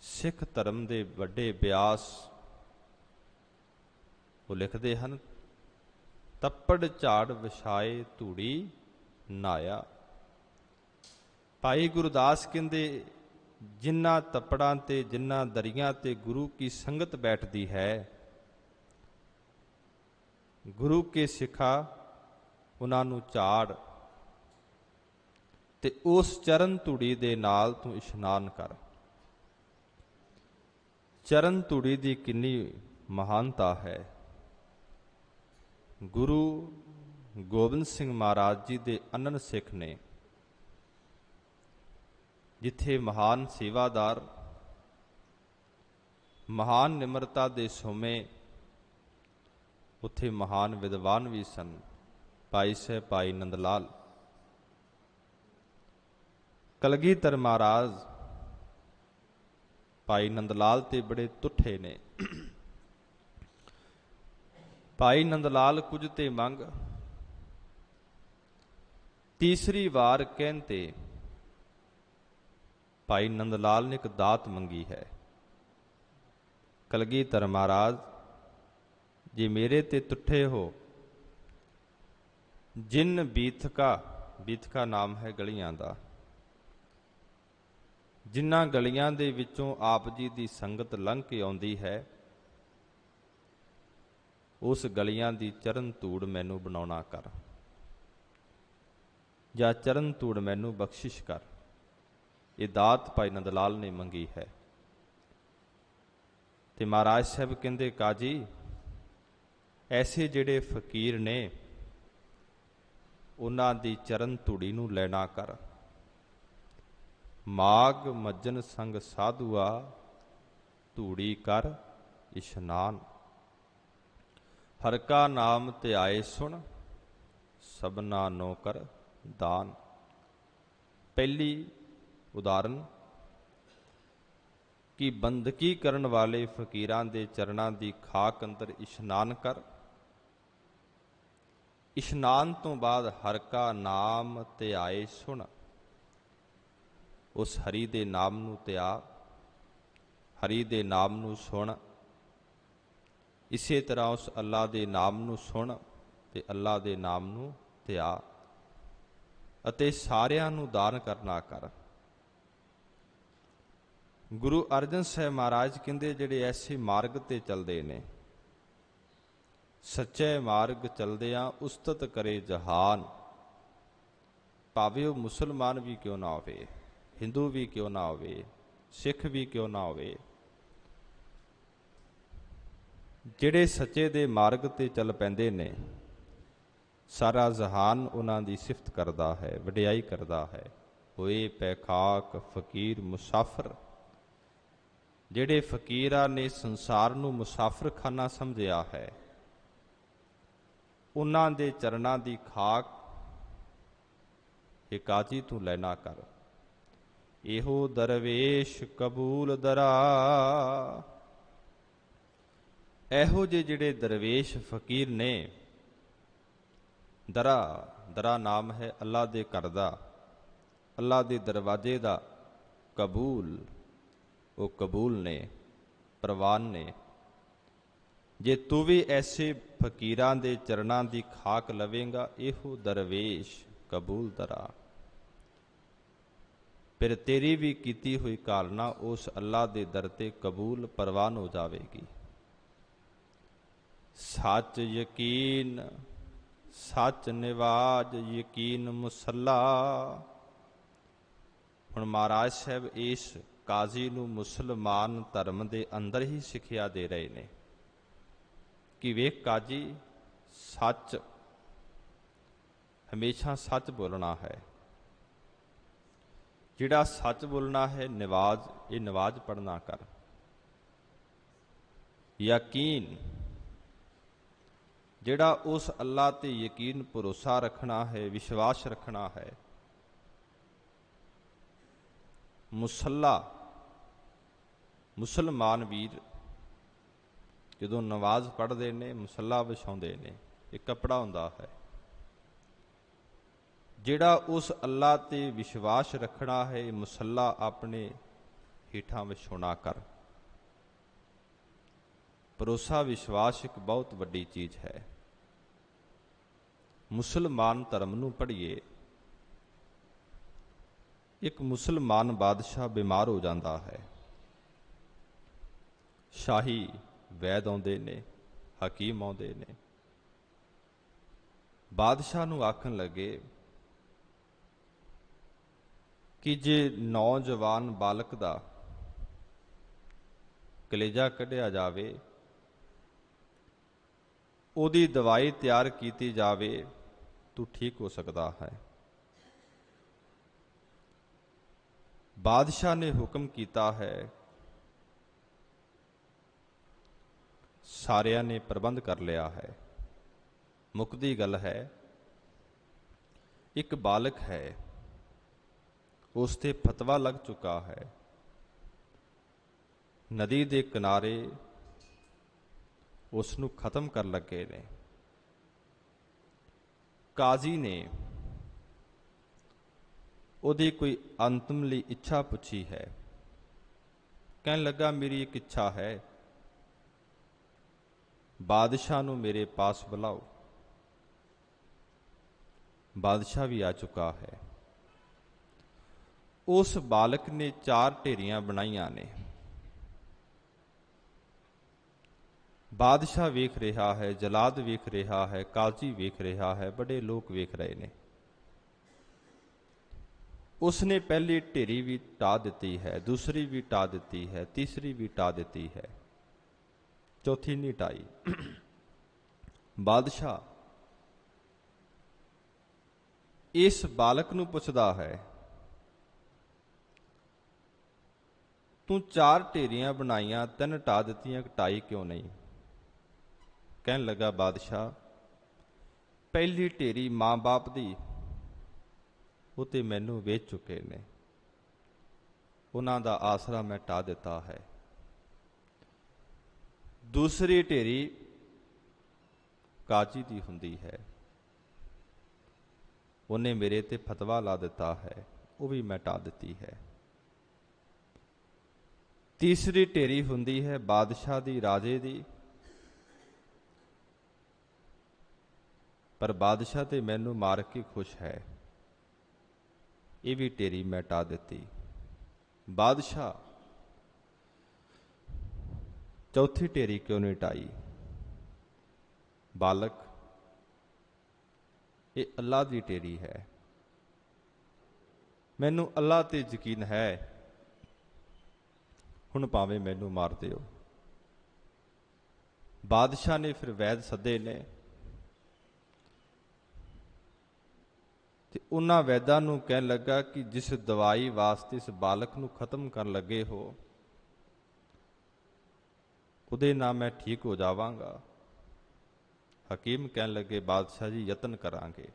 ਸਿੱਖ ਧਰਮ ਦੇ ਵੱਡੇ ਬਿਆਸ, ਉਹ ਲਿਖਦੇ ਹਨ, ਤੱਪੜ ਝਾੜ ਵਿਛਾਏ ਧੂੜੀ ਨਾਇਆ। ਭਾਈ ਗੁਰਦਾਸ ਕਹਿੰਦੇ, ਜਿਨ੍ਹਾਂ ਤੱਪੜਾਂ ਤੇ, ਜਿਨ੍ਹਾਂ ਦਰੀਆਂ ਤੇ ਗੁਰੂ ਕੀ ਸੰਗਤ ਬੈਠਦੀ ਹੈ, ਗੁਰੂ ਕੇ ਸਿੱਖਾ ਉਹਨਾਂ ਨੂੰ ਝਾੜ ਤੇ ਉਸ ਚਰਨ ਧੂੜੀ ਦੇ ਨਾਲ ਤੂੰ ਇਸ਼ਨਾਨ ਕਰ। ਚਰਨ ਧੂੜੀ ਦੀ ਕਿੰਨੀ ਮਹਾਨਤਾ ਹੈ। ਗੁਰੂ ਗੋਬਿੰਦ ਸਿੰਘ ਮਹਾਰਾਜ ਜੀ ਦੇ ਅਨੰਨ ਸਿੱਖ ਨੇ, ਜਿੱਥੇ ਮਹਾਨ ਸੇਵਾਦਾਰ, ਮਹਾਨ ਨਿਮਰਤਾ ਦੇ ਸੋਮੇ, ਉੱਥੇ ਮਹਾਨ ਵਿਦਵਾਨ ਵੀ ਸਨ। ਭਾਈ ਸਾਹਿਬ ਭਾਈ ਨੰਦ ਲਾਲ। ਕਲਗੀਧਰ ਮਹਾਰਾਜ ਭਾਈ ਨੰਦ ਲਾਲ ਤੇ ਬੜੇ ਤੁੱਠੇ ਨੇ। ਭਾਈ ਨੰਦ ਲਾਲ ਕੁਝ ਤੇ ਮੰਗ, ਤੀਸਰੀ ਵਾਰ ਕਹਿੰਦੇ ਭਾਈ ਨੰਦ ਲਾਲ ਨੇ ਇੱਕ ਦਾਤ ਮੰਗੀ ਹੈ। ਕਲਗੀਧਰ ਮਹਾਰਾਜ, ਜੇ ਮੇਰੇ ਤੇ ਤੁੱਠੇ ਹੋ, ਜਿਨ ਬੀਥਕਾ ਨਾਮ ਹੈ ਗਲੀਆਂ ਦਾ, ਜਿਨ੍ਹਾਂ ਗਲੀਆਂ ਦੇ ਵਿੱਚੋਂ ਆਪ ਜੀ ਦੀ ਸੰਗਤ ਲੰਘ ਕੇ ਆਉਂਦੀ ਹੈ, ਉਸ ਗਲੀਆਂ ਦੀ ਚਰਨ ਧੂੜ ਮੈਨੂੰ ਬਣਾਉਣਾ ਕਰ, ਜਾਂ ਚਰਨ ਧੂੜ ਮੈਨੂੰ ਬਖਸ਼ਿਸ਼ ਕਰ। ਇਹ ਦਾਤ ਭਾਈ ਨੰਦ ਲਾਲ ਨੇ ਮੰਗੀ ਹੈ। ਤੇ ਮਹਾਰਾਜ ਸਾਹਿਬ ਕਹਿੰਦੇ, ਕਾਜੀ ਐਸੇ ਜਿਹੜੇ ਫਕੀਰ ਨੇ, ਉਹਨਾਂ ਦੀ ਚਰਨ ਧੂੜੀ ਨੂੰ ਲੈਣਾ ਕਰ। ਮਾਗ ਮੱਜਨ ਸੰਗ ਸਾਧੂਆ, ਧੂੜੀ ਕਰ ਇਸ਼ਨਾਨ। ਹਰ ਕਾ ਨਾਮ ਧਿਆਏ ਸੁਣ, ਸਭਨਾ ਨੋ ਕਰ ਦਾਨ। ਪਹਿਲੀ ਉਦਾਹਰਨ ਕਿ ਬੰਦਗੀ ਕਰਨ ਵਾਲੇ ਫਕੀਰਾਂ ਦੇ ਚਰਨਾਂ ਦੀ ਖਾਕ ਅੰਦਰ ਇਸ਼ਨਾਨ ਕਰ। ਇਸ਼ਨਾਨ ਤੋਂ ਬਾਅਦ ਹਰ ਕਾ ਨਾਮ ਧਿਆਏ ਸੁਣ, ਉਸ ਹਰੀ ਦੇ ਨਾਮ ਨੂੰ ਧਿਆ, ਹਰੀ ਦੇ ਨਾਮ ਨੂੰ ਸੁਣ। ਇਸੇ ਤਰ੍ਹਾਂ ਉਸ ਅੱਲਾ ਦੇ ਨਾਮ ਨੂੰ ਸੁਣ ਤੇ ਅੱਲਾ ਦੇ ਨਾਮ ਨੂੰ ਧਿਆ, ਅਤੇ ਸਾਰਿਆਂ ਨੂੰ ਦਾਨ ਕਰਨਾ ਕਰ। ਗੁਰੂ ਅਰਜਨ ਸਾਹਿਬ ਮਹਾਰਾਜ ਕਹਿੰਦੇ, ਜਿਹੜੇ ਐਸੇ ਮਾਰਗ ਤੇ ਚੱਲਦੇ ਨੇ, ਸੱਚੇ ਮਾਰਗ ਚਲਦਿਆਂ ਉਸਤਤ ਕਰੇ ਜਹਾਨ। ਭਾਵੇਂ ਉਹ ਮੁਸਲਮਾਨ ਵੀ ਕਿਉਂ ਨਾ ਹੋਵੇ, ਹਿੰਦੂ ਵੀ ਕਿਉਂ ਨਾ ਹੋਵੇ, ਸਿੱਖ ਵੀ ਕਿਉਂ ਨਾ ਹੋਵੇ, ਜਿਹੜੇ ਸੱਚੇ ਦੇ ਮਾਰਗ ਤੇ ਚੱਲ ਪੈਂਦੇ ਨੇ, ਸਾਰਾ ਜਹਾਨ ਉਹਨਾਂ ਦੀ ਸਿਫਤ ਕਰਦਾ ਹੈ, ਵਡਿਆਈ ਕਰਦਾ ਹੈ। ਹੋਏ ਪੈ ਖਾਕ ਫਕੀਰ ਮੁਸਾਫਰ। ਜਿਹੜੇ ਫਕੀਰਾਂ ਨੇ ਸੰਸਾਰ ਨੂੰ ਮੁਸਾਫਰਖਾਨਾ ਸਮਝਿਆ ਹੈ, ਉਹਨਾਂ ਦੇ ਚਰਨਾਂ ਦੀ ਖਾਕ ਇਹ ਕਾਜੀ ਤੂੰ ਲੈਣਾ ਕਰ। ਇਹੋ ਦਰਵੇਸ਼ ਕਬੂਲ ਦਰਾ। ਇਹੋ ਜਿਹੇ ਜਿਹੜੇ ਦਰਵੇਸ਼ ਫਕੀਰ ਨੇ, ਦਰਾ ਨਾਮ ਹੈ ਅੱਲਾ ਦੇ ਘਰ ਦਾ, ਅੱਲਾ ਦੇ ਦਰਵਾਜ਼ੇ ਦਾ। ਕਬੂਲ, ਉਹ ਕਬੂਲ ਨੇ, ਪ੍ਰਵਾਨ ਨੇ। ਜੇ ਤੂੰ ਵੀ ਐਸੇ ਫਕੀਰਾਂ ਦੇ ਚਰਨਾਂ ਦੀ ਖਾਕ ਲਵੇਂਗਾ, ਇਹੋ ਦਰਵੇਸ਼ ਕਬੂਲ ਦਰਾ, ਫਿਰ ਤੇਰੀ ਵੀ ਕੀਤੀ ਹੋਈ ਕਾਲਨਾ ਉਸ ਅੱਲਾ ਦੇ ਦਰ ਤੇ ਕਬੂਲ ਪ੍ਰਵਾਨ ਹੋ ਜਾਵੇਗੀ। ਸੱਚ ਯਕੀਨ ਸੱਚ ਨਿਵਾਜ, ਯਕੀਨ ਮੁਸੱਲਾ। ਹੁਣ ਮਹਾਰਾਜ ਸਾਹਿਬ ਇਸ ਕਾਜ਼ੀ ਨੂੰ ਮੁਸਲਮਾਨ ਧਰਮ ਦੇ ਅੰਦਰ ਹੀ ਸਿੱਖਿਆ ਦੇ ਰਹੇ ਨੇ ਕਿ ਵੇਖ ਕਾਜੀ, ਸੱਚ, ਹਮੇਸ਼ਾ ਸੱਚ ਬੋਲਣਾ ਹੈ। ਜਿਹੜਾ ਸੱਚ ਬੋਲਣਾ ਹੈ, ਨਵਾਜ਼, ਇਹ ਨਵਾਜ਼ ਪੜ੍ਹਨਾ ਕਰ। ਯਕੀਨ, ਜਿਹੜਾ ਉਸ ਅੱਲਾ ਤੇ ਯਕੀਨ ਭਰੋਸਾ ਰੱਖਣਾ ਹੈ, ਵਿਸ਼ਵਾਸ ਰੱਖਣਾ ਹੈ। ਮੁਸੱਲਾ, ਮੁਸਲਮਾਨ ਵੀਰ ਜਦੋਂ ਨਵਾਜ਼ ਪੜ੍ਹਦੇ ਨੇ, ਮੁਸੱਲਾ ਵਿਛਾਉਂਦੇ ਨੇ, ਇਹ ਕੱਪੜਾ ਹੁੰਦਾ ਹੈ। ਜਿਹੜਾ ਉਸ ਅੱਲਾ ਤੇ ਵਿਸ਼ਵਾਸ ਰੱਖਣਾ ਹੈ, ਇਹ ਮੁਸੱਲਾ ਆਪਣੇ ਹੇਠਾਂ ਵਿਛਾਉਣਾ ਕਰ। ਭਰੋਸਾ, ਵਿਸ਼ਵਾਸ ਇੱਕ ਬਹੁਤ ਵੱਡੀ ਚੀਜ਼ ਹੈ। ਮੁਸਲਮਾਨ ਧਰਮ ਨੂੰ ਪੜ੍ਹੀਏ। ਇੱਕ ਮੁਸਲਮਾਨ ਬਾਦਸ਼ਾਹ ਬਿਮਾਰ ਹੋ ਜਾਂਦਾ ਹੈ। ਸ਼ਾਹੀ ਵੈਦ ਆਉਂਦੇ ਨੇ, ਹਕੀਮ ਆਉਂਦੇ ਨੇ। ਬਾਦਸ਼ਾਹ ਨੂੰ ਆਖਣ ਲੱਗੇ ਕਿ ਜੇ ਨੌਜਵਾਨ ਬਾਲਕ ਦਾ ਕਲੇਜਾ ਕੱਢਿਆ ਜਾਵੇ, ਉਹਦੀ ਦਵਾਈ ਤਿਆਰ ਕੀਤੀ ਜਾਵੇ, ਤੂੰ ਠੀਕ ਹੋ ਸਕਦਾ ਹੈ। ਬਾਦਸ਼ਾਹ ਨੇ ਹੁਕਮ ਕੀਤਾ ਹੈ। ਸਾਰਿਆਂ ਨੇ ਪ੍ਰਬੰਧ ਕਰ ਲਿਆ ਹੈ। ਮੁੱਕਦੀ ਗੱਲ ਹੈ, ਇੱਕ ਬਾਲਕ ਹੈ, ਉਸ ਤੇ ਫਤਵਾ ਲੱਗ ਚੁੱਕਾ ਹੈ। ਨਦੀ ਦੇ ਕਿਨਾਰੇ ਉਸ ਨੂੰ ਖਤਮ ਕਰਨ ਲੱਗੇ ਨੇ। ਕਾਜ਼ੀ ਨੇ ਉਹਦੀ ਕੋਈ ਅੰਤਮ ਲਈ ਇੱਛਾ ਪੁੱਛੀ ਹੈ। ਕਹਿਣ ਲੱਗਾ, ਮੇਰੀ ਇੱਕ ਇੱਛਾ ਹੈ, ਬਾਦਸ਼ਾਹ ਨੂੰ ਮੇਰੇ ਪਾਸ ਬੁਲਾਓ। ਬਾਦਸ਼ਾਹ ਵੀ ਆ ਚੁੱਕਾ ਹੈ। ਉਸ ਬਾਲਕ ਨੇ 4 ਢੇਰੀਆਂ ਬਣਾਈਆਂ ਨੇ। ਬਾਦਸ਼ਾਹ ਵੇਖ ਰਿਹਾ ਹੈ, ਜਲਾਦ ਵੇਖ ਰਿਹਾ ਹੈ, ਕਾਜ਼ੀ ਵੇਖ ਰਿਹਾ ਹੈ, ਬੜੇ ਲੋਕ ਵੇਖ ਰਹੇ ਨੇ। ਉਸਨੇ ਪਹਿਲੀ ਢੇਰੀ ਵੀ ਢਾਹ ਦਿੱਤੀ ਹੈ, ਦੂਸਰੀ ਵੀ ਢਾਹ ਦਿੱਤੀ ਹੈ, ਤੀਸਰੀ ਵੀ ਢਾਹ ਦਿੱਤੀ ਹੈ, ਚੌਥੀ ਨਹੀਂ ਢਾਈ। ਬਾਦਸ਼ਾਹ ਇਸ ਬਾਲਕ ਨੂੰ ਪੁੱਛਦਾ ਹੈ, ਤੂੰ 4 ਢੇਰੀਆਂ ਬਣਾਈਆਂ, 3 ਢਾਹ ਦਿੱਤੀਆਂ, ਢਾਈ ਕਿਉਂ ਨਹੀਂ? ਕਹਿਣ ਲੱਗਾ ਬਾਦਸ਼ਾਹ, ਪਹਿਲੀ ਢੇਰੀ ਮਾਂ-ਬਾਪ ਦੀ, ਉਹ ਤੇ ਮੈਨੂੰ ਵੇਚ ਚੁੱਕੇ ਨੇ, ਉਹਨਾਂ ਦਾ ਆਸਰਾ ਮੈਂ ਢਾਹ ਦਿੱਤਾ ਹੈ। ਦੂਸਰੀ ਢੇਰੀ ਕਾਜ਼ੀ ਦੀ ਹੁੰਦੀ ਹੈ, ਉਹਨੇ ਮੇਰੇ ਤੇ ਫਤਵਾ ਲਾ ਦਿੱਤਾ ਹੈ, ਉਹ ਵੀ ਮੈਂ ਢਾਹ ਦਿੱਤੀ ਹੈ। ਤੀਸਰੀ ਢੇਰੀ ਹੁੰਦੀ ਹੈ ਬਾਦਸ਼ਾਹ ਦੀ, ਰਾਜੇ ਦੀ, ਪਰ ਬਾਦਸ਼ਾਹ ਤੇ ਮੈਨੂੰ ਮਾਰ ਕੇ ਖੁਸ਼ ਹੈ, ਇਹ ਵੀ ਢੇਰੀ ਮੈਂ ਢਾਹ ਦਿੱਤੀ। ਬਾਦਸ਼ਾਹ ਚੌਥੀ ਢੇਰੀ ਕਿਉਂ ਨਹੀਂ ਢਾਈ? ਬਾਲਕ, ਇਹ ਅੱਲਾ ਦੀ ਢੇਰੀ ਹੈ, ਮੈਨੂੰ ਅੱਲਾ ਤੇ ਯਕੀਨ ਹੈ, ਹੁਣ ਭਾਵੇਂ ਮੈਨੂੰ ਮਾਰ ਦਿਓ। ਬਾਦਸ਼ਾਹ ਨੇ ਫਿਰ ਵੈਦ ਸੱਦੇ ਨੇ ਤੇ ਉਹਨਾਂ ਵੈਦਾਂ ਨੂੰ ਕਹਿਣ ਲੱਗਾ ਕਿ ਜਿਸ ਦਵਾਈ ਵਾਸਤੇ ਇਸ ਬਾਲਕ ਨੂੰ ਖਤਮ ਕਰਨ ਲੱਗੇ ਹੋ, ਉਹਦੇ ਨਾਲ ਮੈਂ ਠੀਕ ਹੋ ਜਾਵਾਂਗਾ। ਹਕੀਮ ਕਹਿਣ ਲੱਗੇ, ਬਾਦਸ਼ਾਹ ਜੀ ਯਤਨ ਕਰਾਂਗੇ।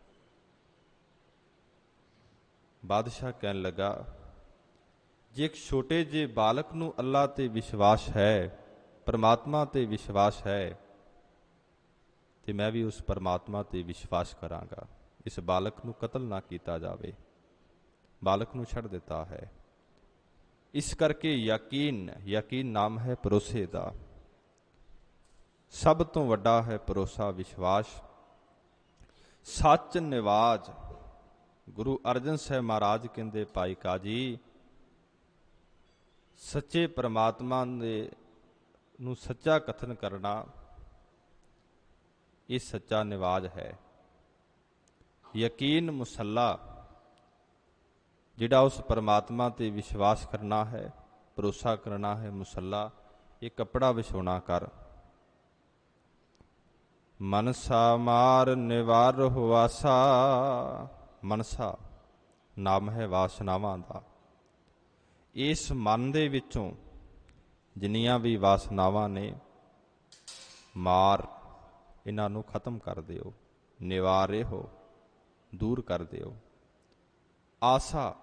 ਬਾਦਸ਼ਾਹ ਕਹਿਣ ਲੱਗਾ, ਜੇ ਇੱਕ ਛੋਟੇ ਜਿਹੇ ਬਾਲਕ ਨੂੰ ਅੱਲਾ ਤੇ ਵਿਸ਼ਵਾਸ ਹੈ, ਪਰਮਾਤਮਾ ਤੇ ਵਿਸ਼ਵਾਸ ਹੈ, ਤੇ ਮੈਂ ਵੀ ਉਸ ਪਰਮਾਤਮਾ ਤੇ ਵਿਸ਼ਵਾਸ ਕਰਾਂਗਾ। ਇਸ ਬਾਲਕ ਨੂੰ ਕਤਲ ਨਾ ਕੀਤਾ ਜਾਵੇ। ਬਾਲਕ ਨੂੰ ਛੱਡ ਦਿੱਤਾ ਹੈ। ਇਸ ਕਰਕੇ ਯਕੀਨ ਨਾਮ ਹੈ ਭਰੋਸੇ ਦਾ। ਸਭ ਤੋਂ ਵੱਡਾ ਹੈ ਭਰੋਸਾ, ਵਿਸ਼ਵਾਸ। ਸੱਚ ਨਿਵਾਜ। ਗੁਰੂ ਅਰਜਨ ਸਾਹਿਬ ਮਹਾਰਾਜ ਕਹਿੰਦੇ, ਭਾਈ ਕਾਜੀ, ਸੱਚੇ ਪਰਮਾਤਮਾ ਦੇ ਨੂੰ ਸੱਚਾ ਕਥਨ ਕਰਨਾ, ਇਹ ਸੱਚਾ ਨਿਵਾਜ ਹੈ। ਯਕੀਨ ਮੁਸੱਲਾ, ਜਿਹੜਾ ਉਸ ਪਰਮਾਤਮਾ ਤੇ ਵਿਸ਼ਵਾਸ ਕਰਨਾ ਹੈ, ਭਰੋਸਾ ਕਰਨਾ ਹੈ, ਮੁਸੱਲਾ, ਇਹ ਕੱਪੜਾ ਵਿਛਾਉਣਾ ਕਰ। ਮਨਸਾ ਮਾਰ ਨਿਵਾਰ ਵਾਸਾ। ਮਨਸਾ ਨਾਮ ਹੈ ਵਾਸਨਾਵਾਂ ਦਾ। ਇਸ ਮਨ ਦੇ ਵਿੱਚੋਂ ਜਿੰਨੀਆਂ ਵੀ ਵਾਸਨਾਵਾਂ ਨੇ, ਮਾਰ, ਇਹਨਾਂ ਨੂੰ ਖਤਮ ਕਰ ਦਿਓ। ਨਿਵਾਰੇ ਹੋ, ਦੂਰ ਕਰ ਦਿਓ। ਆਸਾ,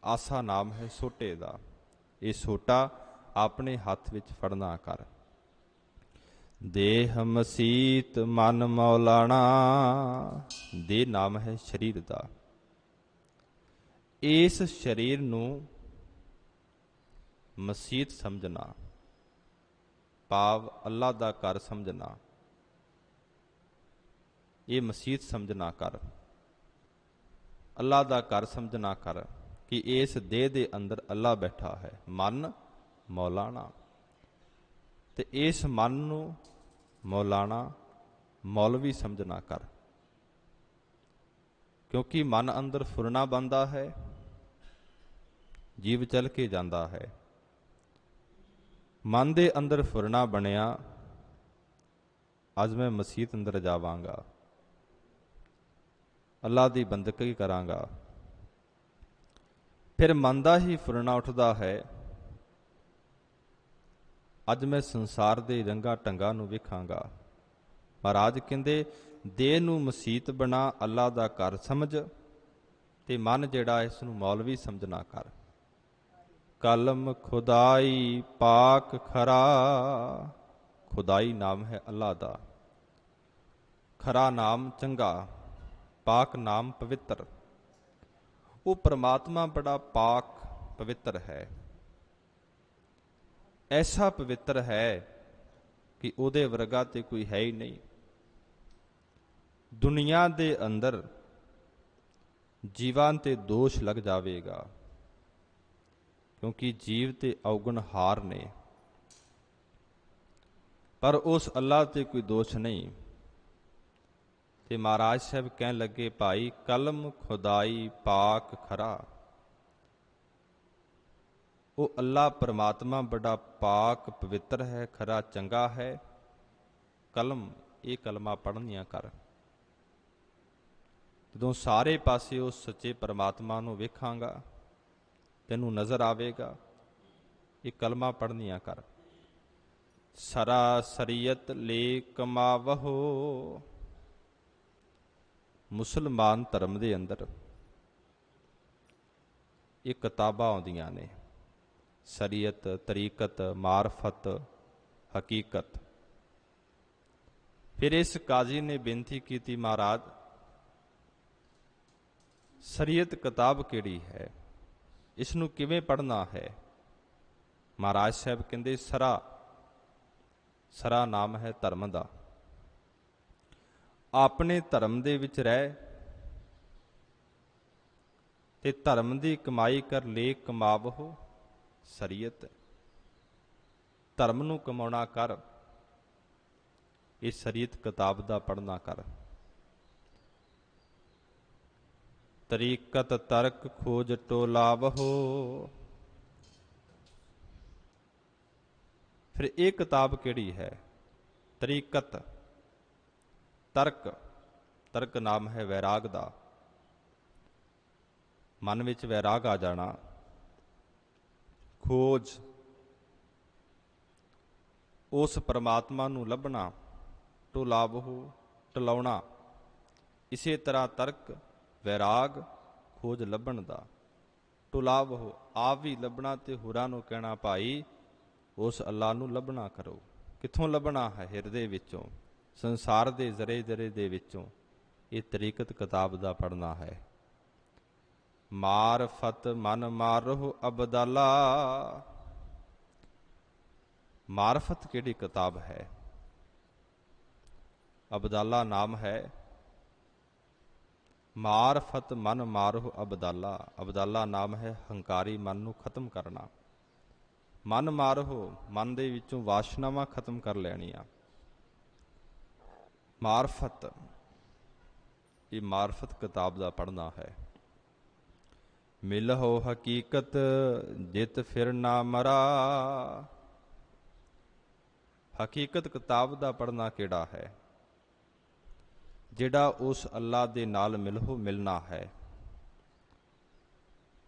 ਆਸਾ ਨਾਮ ਹੈ ਸੋਟੇ ਦਾ। ਇਹ ਸੋਟਾ ਆਪਣੇ ਹੱਥ ਵਿੱਚ ਫੜਨਾ ਕਰ। ਦੇਹ ਮਸੀਤ ਮਨ ਮੌਲਾਣਾ। ਦੇਹ ਨਾਮ ਹੈ ਸਰੀਰ ਦਾ। ਇਸ ਸਰੀਰ ਨੂੰ ਮਸੀਤ ਸਮਝਣਾ, ਭਾਵ ਅੱਲਾ ਦਾ ਘਰ ਸਮਝਣਾ। ਇਹ ਮਸੀਤ ਸਮਝਣਾ ਕਰ, ਅੱਲਾ ਦਾ ਘਰ ਸਮਝਣਾ ਕਰ ਕਿ ਇਸ ਦੇਹ ਦੇ ਅੰਦਰ ਅੱਲਾ ਬੈਠਾ ਹੈ। ਮਨ ਮੌਲਾਣਾ। ਤੇ ਇਸ ਮਨ ਨੂੰ ਮੌਲਾਣਾ, ਮੌਲਵੀ ਸਮਝਣਾ ਕਰ, ਕਿਉਂਕਿ ਮਨ ਅੰਦਰ ਫੁਰਨਾ ਬਣਦਾ ਹੈ, ਜੀਵ ਚੱਲ ਕੇ ਜਾਂਦਾ ਹੈ। ਮਨ ਦੇ ਅੰਦਰ ਫੁਰਨਾ ਬਣਿਆ, ਅੱਜ ਮੈਂ ਮਸੀਤ ਅੰਦਰ ਜਾਵਾਂਗਾ, ਅੱਲਾ ਦੀ ਬੰਦਗੀ ਕਰਾਂਗਾ। ਫਿਰ ਮਨ ਦਾ ਹੀ ਫੁਰਨਾ ਉੱਠਦਾ ਹੈ, ਅੱਜ ਮੈਂ ਸੰਸਾਰ ਦੇ ਰੰਗਾਂ ਢੰਗਾਂ ਨੂੰ ਵੇਖਾਂਗਾ, ਮਹਾਰਾਜ ਕਹਿੰਦੇ ਦੇਹ ਨੂੰ ਮਸੀਤ ਬਣਾ, ਅੱਲਾ ਦਾ ਘਰ ਸਮਝ, ਤੇ ਮਨ ਜਿਹੜਾ ਇਸ ਨੂੰ ਮੌਲਵੀ ਸਮਝਣਾ ਕਰ। ਕਲਮ ਖੁਦਾਈ ਪਾਕ ਖਰਾ, ਖੁਦਾਈ ਨਾਮ ਹੈ ਅੱਲਾ ਦਾ, ਖਰਾ ਨਾਮ ਚੰਗਾ, ਪਾਕ ਨਾਮ ਪਵਿੱਤਰ। ਉਹ ਪ੍ਰਮਾਤਮਾ ਬੜਾ ਪਾਕ ਪਵਿੱਤਰ ਹੈ, ਐਸਾ ਪਵਿੱਤਰ ਹੈ ਕਿ ਉਹਦੇ ਵਰਗਾ ਤੇ ਕੋਈ ਹੈ ਹੀ ਨਹੀਂ। ਦੁਨੀਆ ਦੇ ਅੰਦਰ ਜੀਵਾਂ ਤੇ ਦੋਸ਼ ਲੱਗ ਜਾਵੇਗਾ, ਕਿਉਂਕਿ ਜੀਵ ਤੇ ਔਗਣ ਹਾਰ ਨੇ, ਪਰ ਉਸ ਅੱਲਾ ਤੇ ਕੋਈ ਦੋਸ਼ ਨਹੀਂ। ਤੇ ਮਹਾਰਾਜ ਸਾਹਿਬ ਕਹਿਣ ਲੱਗੇ, ਭਾਈ ਕਲਮ ਖੁਦਾਈ ਪਾਕ ਖਰਾ। ਉਹ ਅੱਲਾ ਪਰਮਾਤਮਾ ਬੜਾ ਪਾਕ ਪਵਿੱਤਰ ਹੈ, ਖਰਾ ਚੰਗਾ ਹੈ। ਕਲਮ, ਇਹ ਕਲਮਾ ਪੜ੍ਹਨੀਆਂ ਕਰ। ਜਦੋਂ ਸਾਰੇ ਪਾਸੇ ਉਸ ਸੱਚੇ ਪਰਮਾਤਮਾ ਨੂੰ ਵੇਖਾਂਗਾ, ਤੈਨੂੰ ਨਜ਼ਰ ਆਵੇਗਾ, ਇਹ ਕਲਮਾ ਪੜ੍ਹਨੀਆਂ ਕਰ। ਸਰਾ ਸਰੀਅਤ ਲੇ ਕਮਾਵਹੋ। ਮੁਸਲਮਾਨ ਧਰਮ ਦੇ ਅੰਦਰ ਇਹ ਕਿਤਾਬਾਂ ਆਉਂਦੀਆਂ ਨੇ, ਸ਼ਰੀਅਤ, ਤਰੀਕਤ, ਮਾਰਫਤ, ਹਕੀਕਤ। ਫਿਰ ਇਸ ਕਾਜ਼ੀ ਨੇ ਬੇਨਤੀ ਕੀਤੀ, ਮਹਾਰਾਜ ਸ਼ਰੀਅਤ ਕਿਤਾਬ ਕਿਹੜੀ ਹੈ, ਇਸ ਨੂੰ ਕਿਵੇਂ ਪੜ੍ਹਨਾ ਹੈ? ਮਹਾਰਾਜ ਸਾਹਿਬ ਕਹਿੰਦੇ ਸਰਾ, ਸਰਾ ਨਾਮ ਹੈ ਧਰਮ ਦਾ। ਆਪਣੇ ਧਰਮ ਦੇ ਵਿੱਚ ਰਹਿ ਤੇ ਧਰਮ ਦੀ ਕਮਾਈ ਕਰ ਲੇ ਕਮਾਵਹੋ ਸ਼ਰੀਅਤ। ਧਰਮ ਨੂੰ ਕਮਾਉਣਾ ਕਰ, ਇਹ ਸ਼ਰੀਅਤ ਕਿਤਾਬ ਦਾ ਪੜ੍ਹਨਾ ਕਰ। ਤਰੀਕਤ ਤਰਕ ਖੋਜ ਟੋਲਾਵਹੋ। ਫਿਰ ਇਹ ਕਿਤਾਬ ਕਿਹੜੀ ਹੈ? ਤਰੀਕਤ, ਤਰਕ, ਤਰਕ ਨਾਮ ਹੈ ਵੈਰਾਗ ਦਾ। ਮਨ ਵਿੱਚ ਵੈਰਾਗ ਆ ਜਾਣਾ। ਖੋਜ, ਉਸ ਪਰਮਾਤਮਾ ਨੂੰ ਲੱਭਣਾ। ਟੁਲਾਵਹੋ, ਟਲਾਉਣਾ। ਇਸੇ ਤਰ੍ਹਾਂ ਤਰਕ, ਵੈਰਾਗ, ਖੋਜ ਲੱਭਣ ਦਾ। ਟੁਲਾਵਹੋ, ਆਪ ਵੀ ਲੱਭਣਾ ਤੇ ਹੋਰਾਂ ਨੂੰ ਕਹਿਣਾ, ਭਾਈ ਉਸ ਅੱਲਾ ਨੂੰ ਲੱਭਣਾ ਕਰੋ। ਕਿੱਥੋਂ ਲੱਭਣਾ ਹੈ? ਹਿਰਦੇ ਵਿੱਚੋਂ, ਸੰਸਾਰ ਦੇ ਜ਼ਰੇ ਜ਼ਰੇ ਦੇ ਵਿੱਚੋਂ। ਇਹ ਤਰੀਕਤ ਕਿਤਾਬ ਦਾ ਪੜ੍ਹਨਾ ਹੈ। ਮਾਰਫਤ ਮਨ ਮਾਰੋ ਅਬਦਾਲਾ। ਮਾਰਫਤ ਕਿਹੜੀ ਕਿਤਾਬ ਹੈ? ਅਬਦਾਲਾ ਨਾਮ ਹੈ। ਮਾਰਫਤ ਮਨ ਮਾਰੋ ਅਬਦਾਲਾ। ਅਬਦਾਲਾ ਨਾਮ ਹੈ ਹੰਕਾਰੀ ਮਨ ਨੂੰ ਖਤਮ ਕਰਨਾ। ਮਨ ਮਾਰੋ, ਮਨ ਦੇ ਵਿੱਚੋਂ ਵਾਸ਼ਨਾਵਾਂ ਖਤਮ ਕਰ ਲੈਣੀਆਂ। ਮਾਰਫਤ, ਇਹ ਮਾਰਫਤ ਕਿਤਾਬ ਦਾ ਪੜ੍ਹਨਾ ਹੈ। ਮਿਲਹੁ ਹਕੀਕਤ ਜਿਤ ਫਿਰ ਨਾ ਮਰਾ। ਹਕੀਕਤ ਕਿਤਾਬ ਦਾ ਪੜ੍ਹਨਾ ਕਿਹੜਾ ਹੈ? ਜਿਹੜਾ ਉਸ ਅੱਲਾ ਦੇ ਨਾਲ ਮਿਲਹੁ ਮਿਲਣਾ ਹੈ,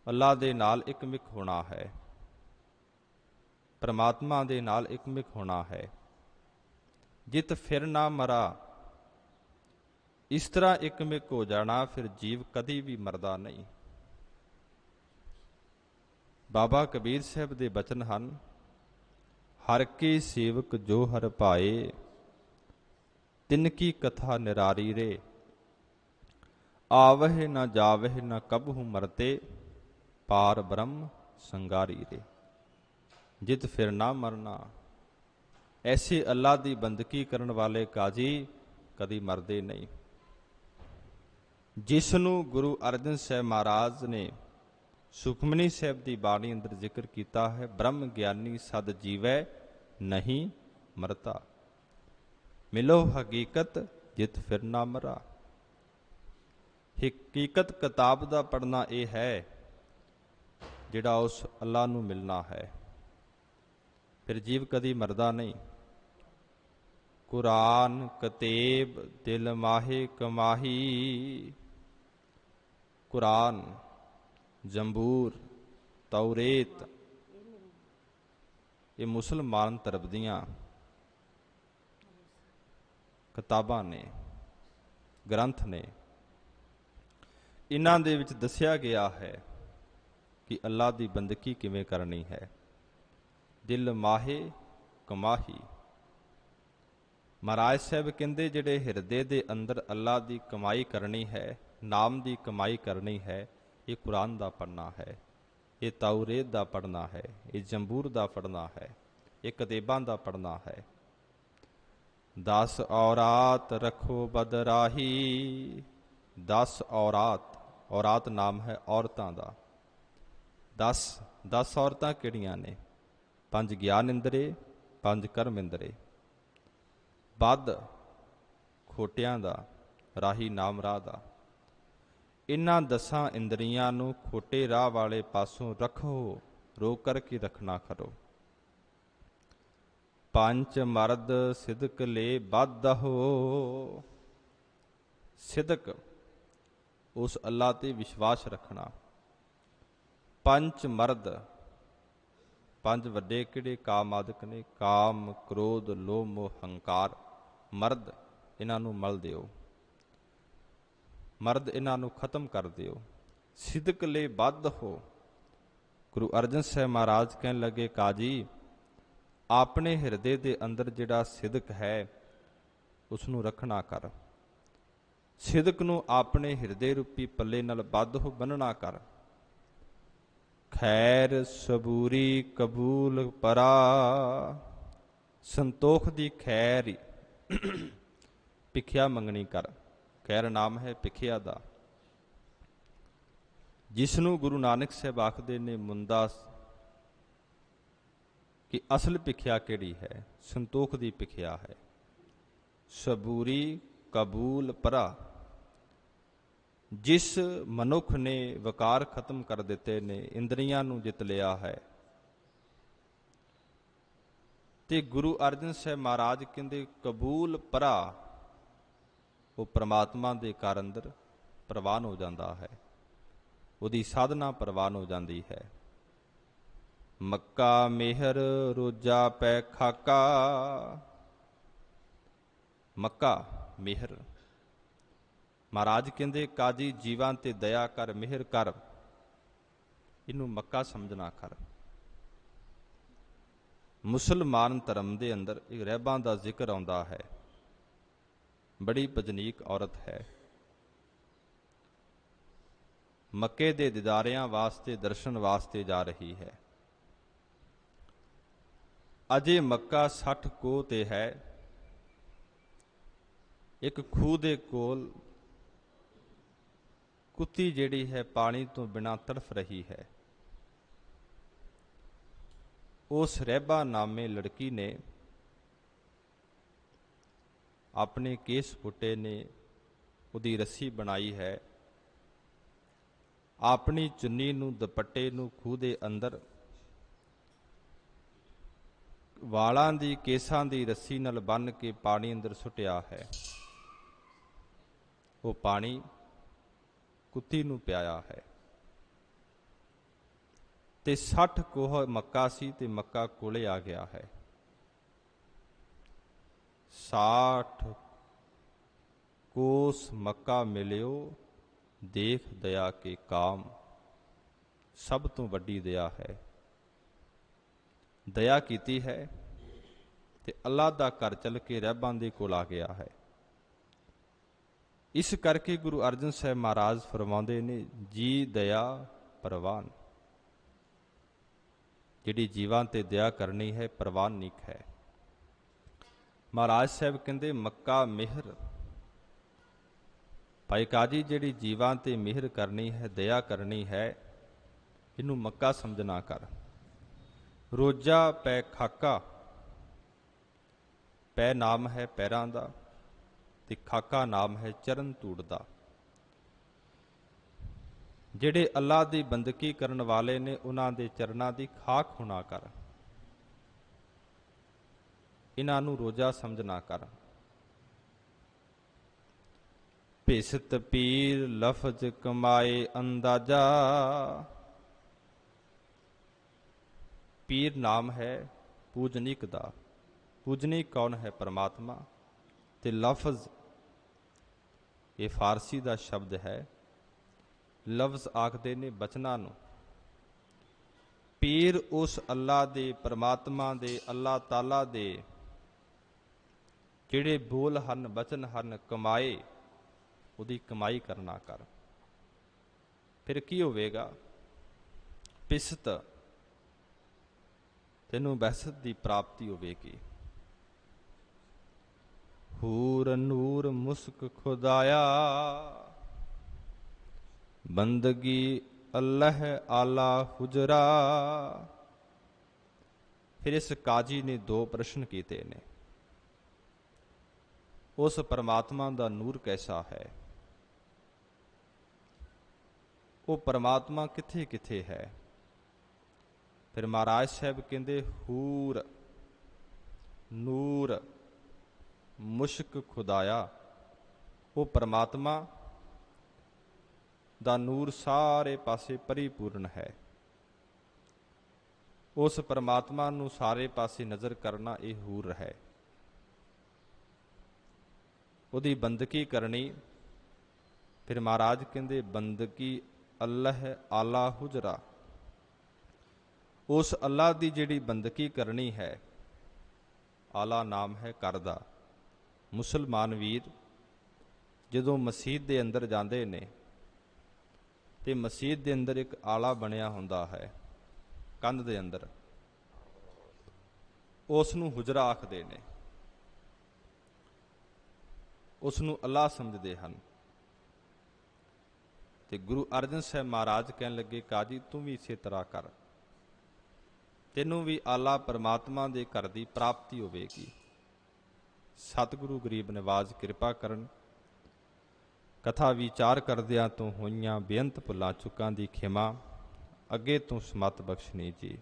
ਅੱਲਾ ਦੇ ਨਾਲ ਇਕਮਿਕ ਹੋਣਾ ਹੈ, ਪਰਮਾਤਮਾ ਦੇ ਨਾਲ ਇਕਮਿਕ ਹੋਣਾ ਹੈ। ਜਿਤ ਫਿਰ ਨਾ ਮਰਾ, ਇਸ ਤਰ੍ਹਾਂ ਇਕਮਿਕ ਹੋ ਜਾਣਾ, ਫਿਰ ਜੀਵ ਕਦੀ ਵੀ ਮਰਦਾ ਨਹੀਂ। ਬਾਬਾ ਕਬੀਰ ਸਾਹਿਬ ਦੇ ਬਚਨ ਹਨ, ਹਰ ਕੇ ਸੇਵਕ ਜੋ ਹਰ ਭਾਏ, ਤਿਨ ਕੀ ਕਥਾ ਨਿਰਾਰੀ ਰੇ। ਆਵਹਿ ਨਾ ਜਾਵਹਿ ਨਾ ਕਬਹੁ ਮਰਤੇ, ਪਾਰ ਬ੍ਰਹਮ ਸੰਗਾਰੀ ਰੇ। ਜਿਤ ਫਿਰ ਨਾ ਮਰਨਾ। ਐਸੇ ਅੱਲਾ ਦੀ ਬੰਦਗੀ ਕਰਨ ਵਾਲੇ ਕਾਜ਼ੀ ਕਦੀ ਮਰਦੇ ਨਹੀਂ। ਜਿਸ ਨੂੰ ਗੁਰੂ ਅਰਜਨ ਸਾਹਿਬ ਮਹਾਰਾਜ ਨੇ ਸੁਖਮਨੀ ਸਾਹਿਬ ਦੀ ਬਾਣੀ ਅੰਦਰ ਜ਼ਿਕਰ ਕੀਤਾ ਹੈ, ਬ੍ਰਹਮ ਗਿਆਨੀ ਸਦ ਜੀਵੈ ਨਹੀਂ ਮਰਤਾ। ਮਿਲੋ ਹਕੀਕਤ ਜਿਤ ਫਿਰ ਨਾ ਮਰਾ। ਹਕੀਕਤ ਕਿਤਾਬ ਦਾ ਪੜ੍ਹਨਾ ਇਹ ਹੈ ਜਿਹੜਾ ਉਸ ਅੱਲਾ ਨੂੰ ਮਿਲਣਾ ਹੈ, ਫਿਰ ਜੀਵ ਕਦੀ ਮਰਦਾ ਨਹੀਂ। ਕੁਰਾਨ ਕਤੇਬ ਦਿਲ ਮਾਹੇ ਕਮਾਹੀ। ਕੁਰਾਨ, ਜੰਬੂਰ, ਤੌਰੇਤ, ਇਹ ਮੁਸਲਮਾਨ ਧਰਮ ਦੀਆਂ ਕਿਤਾਬਾਂ ਨੇ, ਗ੍ਰੰਥ ਨੇ। ਇਹਨਾਂ ਦੇ ਵਿੱਚ ਦੱਸਿਆ ਗਿਆ ਹੈ ਕਿ ਅੱਲਾਹ ਦੀ ਬੰਦਗੀ ਕਿਵੇਂ ਕਰਨੀ ਹੈ। ਦਿਲ ਮਾਹੇ ਕਮਾਹੀ। ਮਹਾਰਾਜ ਸਾਹਿਬ ਕਹਿੰਦੇ ਜਿਹੜੇ ਹਿਰਦੇ ਦੇ ਅੰਦਰ ਅੱਲਾਹ ਦੀ ਕਮਾਈ ਕਰਨੀ ਹੈ, ਨਾਮ ਦੀ ਕਮਾਈ ਕਰਨੀ ਹੈ, ਇਹ ਕੁਰਾਨ ਦਾ ਪੜ੍ਹਨਾ ਹੈ, ਇਹ ਤੌਰੇਤ ਦਾ ਪੜ੍ਹਨਾ ਹੈ, ਇਹ ਜ਼ਬੂਰ ਦਾ ਪੜ੍ਹਨਾ ਹੈ, ਇਹ ਕਿਤਾਬਾਂ ਦਾ ਪੜ੍ਹਨਾ ਹੈ। 10 ਔਰਾਤ ਰੱਖੋ ਬਦਰਾਹੀ। 10 ਔਰਾਤ, ਔਰਾਤ ਨਾਮ ਹੈ ਔਰਤਾਂ ਦਾ। 10 ਔਰਤਾਂ ਕਿਹੜੀਆਂ ਨੇ? 5 ਗਿਆਨ ਇੰਦਰੇ, 5 ਕਰਮ ਇੰਦਰੇ। ਬਦ ਖੋਟਿਆਂ ਦਾ, ਰਾਹੀ ਨਾਮ ਰਾਹ ਦਾ। ਇਹਨਾਂ 10 ਇੰਦਰੀਆਂ ਨੂੰ ਖੋਟੇ ਰਾਹ ਵਾਲੇ ਪਾਸੋਂ ਰੱਖੋ, ਰੋਕ ਕਰਕੇ ਰੱਖਣਾ ਕਰੋ। 5 ਮਰਦ ਸਿਦਕ ਲੈ ਬਾਧਹੁ। ਸਿਦਕ, ਉਸ ਅੱਲਾਹ ਤੇ ਵਿਸ਼ਵਾਸ ਰੱਖਣਾ। 5 ਮਰਦ, 5 ਵੱਡੇ ਕਿਹੜੇ? ਕਾਮਾਦਿਕ ਨੇ। ਕਾਮ, ਕ੍ਰੋਧ, ਲੋਭ, ਮੋਹ, ਹੰਕਾਰ। ਮਰਦ, ਇਹਨਾਂ ਨੂੰ ਮਲ ਦਿਓ, ਮਰਦ ਇਹਨਾਂ ਨੂੰ ਖਤਮ ਕਰ ਦਿਓ। ਸਿਦਕ ਲੈ ਬਾਧਹੁ। ਗੁਰੂ ਅਰਜਨ ਸਾਹਿਬ ਮਹਾਰਾਜ ਕਹਿਣ ਲੱਗੇ, ਕਾਜੀ ਆਪਣੇ ਹਿਰਦੇ ਦੇ ਅੰਦਰ ਜਿਹੜਾ ਸਿਦਕ ਹੈ ਉਸ ਨੂੰ ਰੱਖਣਾ ਕਰ। ਸਿਦਕ ਨੂੰ ਆਪਣੇ ਹਿਰਦੇ ਰੂਪੀ ਪੱਲੇ ਨਾਲ ਬਾਧਹੁ ਬੰਨਣਾ ਕਰ। ਖੈਰ ਸਬੂਰੀ ਕਬੂਲ ਪਰਾ। ਸੰਤੋਖ ਦੀ ਖੈਰ ਭਿਖਿਆ ਮੰਗਣੀ ਕਰ। ਖੈਰ ਨਾਮ ਹੈ ਭਿਖਿਆ ਦਾ, ਜਿਸ ਨੂੰ ਗੁਰੂ ਨਾਨਕ ਸਾਹਿਬ ਆਖਦੇ ਨੇ ਮੁੰਦਾ ਕਿ ਅਸਲ ਭਿਖਿਆ ਕਿਹੜੀ ਹੈ? ਸੰਤੋਖ ਦੀ ਭਿਖਿਆ ਹੈ। ਸਬੂਰੀ ਕਬੂਲ ਪਰਾ। ਜਿਸ ਮਨੁੱਖ ਨੇ ਵਕਾਰ ਖਤਮ ਕਰ ਦਿੱਤੇ ਨੇ, ਇੰਦਰੀਆਂ ਨੂੰ ਜਿੱਤ ਲਿਆ ਹੈ, ਤੇ ਗੁਰੂ ਅਰਜਨ ਸਾਹਿਬ ਮਹਾਰਾਜ ਕਹਿੰਦੇ ਕਬੂਲ ਪਰਾ, ਉਹ ਪ੍ਰਮਾਤਮਾ ਦੇ ਘਰ ਅੰਦਰ ਪ੍ਰਵਾਨ ਹੋ ਜਾਂਦਾ ਹੈ, ਉਹਦੀ ਸਾਧਨਾ ਪ੍ਰਵਾਨ ਹੋ ਜਾਂਦੀ ਹੈ। ਮੱਕਾ ਮਿਹਰ ਰੋਜਾ ਪੈ ਖਾਕਾ। ਮੱਕਾ ਮਿਹਰ, ਮਹਾਰਾਜ ਕਹਿੰਦੇ ਕਾਜੀ ਜੀਵਾਂ ਤੇ ਦਇਆ ਕਰ, ਮਿਹਰ ਕਰ, ਇਹਨੂੰ ਮੱਕਾ ਸਮਝਣਾ ਕਰ। ਮੁਸਲਮਾਨ ਧਰਮ ਦੇ ਅੰਦਰ ਇੱਕ ਰਹਿਬਾਂ ਦਾ ਜ਼ਿਕਰ ਆਉਂਦਾ ਹੈ, ਬੜੀ ਭਜਨੀਕ ਔਰਤ ਹੈ। ਮੱਕੇ ਦੇ ਦੀਦਾਰਿਆਂ ਵਾਸਤੇ, ਦਰਸ਼ਨ ਵਾਸਤੇ ਜਾ ਰਹੀ ਹੈ। ਅਜੇ ਮੱਕਾ 60 ਕੋਹ ਤੇ ਹੈ। ਇੱਕ ਖੂਹ ਦੇ ਕੋਲ ਕੁੱਤੀ ਜਿਹੜੀ ਹੈ ਪਾਣੀ ਤੋਂ ਬਿਨਾਂ ਤੜਫ ਰਹੀ ਹੈ। ਉਸ ਰਹਿਬਾ ਨਾਮੇ ਲੜਕੀ ਨੇ ਆਪਣੇ ਕੇਸ ਪੁੱਟੇ ਨੇ, ਉਹਦੀ ਰੱਸੀ ਬਣਾਈ ਹੈ, ਆਪਣੀ ਚੁੰਨੀ ਨੂੰ, ਦੁਪੱਟੇ ਨੂੰ ਖੂਹ ਦੇ ਅੰਦਰ ਵਾਲਾਂ ਦੀ, ਕੇਸਾਂ ਦੀ ਰੱਸੀ ਨਾਲ ਬੰਨ੍ਹ ਕੇ ਪਾਣੀ ਅੰਦਰ ਸੁੱਟਿਆ ਹੈ। ਉਹ ਪਾਣੀ ਕੁੱਤੀ ਨੂੰ ਪਿਆਇਆ ਹੈ। ਤੇ 60 ਕੋਹ ਮੱਕਾ ਸੀ ਤੇ ਮੱਕਾ ਕੋਲੇ ਆ ਗਿਆ ਹੈ। 60 ਕੋਸ ਮੱਕਾ ਮਿਲਿਓ, ਦੇਖ ਦਇਆ ਕੇ ਕਾਮ। ਸਭ ਤੋਂ ਵੱਡੀ ਦਇਆ ਹੈ। ਦਇਆ ਕੀਤੀ ਹੈ ਤੇ ਅੱਲਾਹ ਦਾ ਘਰ ਚੱਲ ਕੇ ਰਹਿਬਾਂ ਦੇ ਕੋਲ ਆ ਗਿਆ ਹੈ। ਇਸ ਕਰਕੇ ਗੁਰੂ ਅਰਜਨ ਸਾਹਿਬ ਮਹਾਰਾਜ ਫਰਮਾਉਂਦੇ ਨੇ, ਜੀ ਦਇਆ ਪ੍ਰਵਾਨ। ਜਿਹੜੀ ਜੀਵਾਂ ਤੇ ਦਇਆ ਕਰਨੀ ਹੈ ਪ੍ਰਵਾਨਿਕ ਹੈ। ਮਹਾਰਾਜ ਸਾਹਿਬ ਕਹਿੰਦੇ ਮੱਕਾ ਮਿਹਰ। ਭਾਈ ਕਾਜੀ ਜਿਹੜੀ ਜੀਵਾਂ ਤੇ ਮਿਹਰ ਕਰਨੀ ਹੈ, ਦਇਆ ਕਰਨੀ ਹੈ, ਇਹਨੂੰ ਮੱਕਾ ਸਮਝਣਾ ਕਰ। ਰੋਜਾ ਪੈ ਖਾਕਾ। ਪੈ ਨਾਮ ਹੈ ਪੈਰਾਂ ਦਾ ਤੇ ਖਾਕਾ ਨਾਮ ਹੈ ਚਰਨ ਧੂੜ ਦਾ। ਜਿਹੜੇ ਅੱਲਾਹ ਦੀ ਬੰਦਗੀ ਕਰਨ ਵਾਲੇ ਨੇ, ਉਹਨਾਂ ਦੇ ਚਰਨਾਂ ਦੀ ਖਾਕ ਹੋਣਾ ਕਰ। ਇਹਨਾਂ ਨੂੰ ਰੋਜਾ ਸਮਝਣਾ ਕਰ। ਭਿਸਤ ਪੀਰ ਲਫਜ਼ ਕਮਾਏ ਅੰਦਾਜ਼ਾ। ਪੀਰ ਨਾਮ ਹੈ ਪੂਜਨਿਕ ਦਾ। ਪੂਜਨਿਕ ਕੌਣ ਹੈ? ਪਰਮਾਤਮਾ। ਤੇ ਲਫ਼ਜ਼ ਇਹ ਫਾਰਸੀ ਦਾ ਸ਼ਬਦ ਹੈ। ਲਫ਼ਜ਼ ਆਖਦੇ ਨੇ ਬਚਨਾਂ ਨੂੰ। ਪੀਰ ਉਸ ਅੱਲਾ ਦੇ, ਪਰਮਾਤਮਾ ਦੇ, ਅੱਲਾ ਤਾਲਾ ਦੇ ਜਿਹੜੇ ਬੋਲ ਹਨ, ਬਚਨ ਹਨ, ਕਮਾਏ, ਉਹਦੀ ਕਮਾਈ ਕਰਨਾ ਕਰ। ਫਿਰ ਕੀ ਹੋਵੇਗਾ? ਪਿਸਤ, ਤੈਨੂੰ ਬਹਿਸਤ ਦੀ ਪ੍ਰਾਪਤੀ ਹੋਵੇਗੀ। ਹੂਰ ਨੂਰ ਮੁਸਕ ਖੁਦਾਇਆ, ਬੰਦਗੀ ਅੱਲ੍ਹ ਆਲਾ ਹੁਜਰਾ। ਫਿਰ ਇਸ ਕਾਜੀ ਨੇ ਦੋ ਪ੍ਰਸ਼ਨ ਕੀਤੇ ਨੇ। ਉਸ ਪਰਮਾਤਮਾ ਦਾ ਨੂਰ ਕੈਸਾ ਹੈ? ਉਹ ਪਰਮਾਤਮਾ ਕਿੱਥੇ ਕਿੱਥੇ ਹੈ? ਫਿਰ ਮਹਾਰਾਜ ਸਾਹਿਬ ਕਹਿੰਦੇ ਹੂਰ ਨੂਰ ਮੁਸ਼ਕ ਖੁਦਾਇਆ। ਉਹ ਪਰਮਾਤਮਾ ਦਾ ਨੂਰ ਸਾਰੇ ਪਾਸੇ ਪਰਿਪੂਰਨ ਹੈ। ਉਸ ਪਰਮਾਤਮਾ ਨੂੰ ਸਾਰੇ ਪਾਸੇ ਨਜ਼ਰ ਕਰਨਾ ਇਹ ਹੂਰ ਹੈ। ਉਹਦੀ ਬੰਦਗੀ ਕਰਨੀ। ਫਿਰ ਮਹਾਰਾਜ ਕਹਿੰਦੇ ਬੰਦਗੀ ਅੱਲ੍ਹ ਆਲਾ ਹੁਜਰਾ। ਉਸ ਅੱਲਾ ਦੀ ਜਿਹੜੀ ਬੰਦਗੀ ਕਰਨੀ ਹੈ, ਆਲਾ ਨਾਮ ਹੈ ਘਰ ਦਾ। ਮੁਸਲਮਾਨ ਵੀਰ ਜਦੋਂ ਮਸਜਿਦ ਦੇ ਅੰਦਰ ਜਾਂਦੇ ਨੇ ਤੇ ਮਸਜਿਦ ਦੇ ਅੰਦਰ ਇੱਕ ਆਲਾ ਬਣਿਆ ਹੁੰਦਾ ਹੈ ਕੰਧ ਦੇ ਅੰਦਰ, ਉਸ ਨੂੰ ਹੁਜਰਾ ਆਖਦੇ ਨੇ। ਉਸ ਨੂੰ ਅੱਲਾ ਸਮਝਦੇ ਹਨ। ਤੇ ਗੁਰੂ ਅਰਜਨ ਸਾਹਿਬ ਮਹਾਰਾਜ ਕਹਿਣ ਲੱਗੇ ਕਾਜੀ ਤੂੰ ਵੀ ਇਸੇ ਤਰ੍ਹਾਂ ਕਰ, ਤੈਨੂੰ ਵੀ ਆਲਾ ਪਰਮਾਤਮਾ ਦੇ ਘਰ ਦੀ ਪ੍ਰਾਪਤੀ ਹੋਵੇਗੀ। ਸਤਿਗੁਰੂ ਗਰੀਬ ਨਿਵਾਜ ਕਿਰਪਾ ਕਰਨ। ਕਥਾ ਵਿਚਾਰ ਕਰਦਿਆਂ ਤੋਂ ਹੋਈਆਂ ਬੇਅੰਤ ਭੁੱਲਾਂ ਚੁੱਕਾਂ ਦੀ ਖਿਮਾ ਅੱਗੇ ਤੋਂ ਸਮਤ ਬਖਸ਼ਣੀ ਜੀ।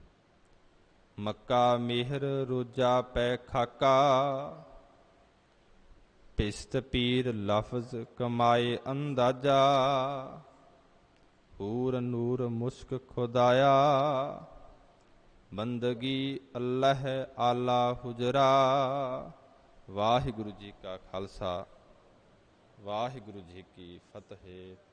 ਮੱਕਾ ਮਿਹਰ ਰੋਜਾ ਪੈ ਖਾਕਾ, ਪਿਸਤ ਪੀਰ ਲਫ਼ਜ਼ ਕਮਾਏ ਅੰਦਾਜ਼ਾ। ਹੂਰ ਨੂਰ ਮੁਸਕ ਖੁਦਾਇਆ, ਬੰਦਗੀ ਅੱਲ੍ਹ ਆਲਾ ਹੁਜਰਾ। ਵਾਹਿਗੁਰੂ ਜੀ ਕਾ ਖਾਲਸਾ, ਵਾਹਿਗੁਰੂ ਜੀ ਕੀ ਫਤਿਹ।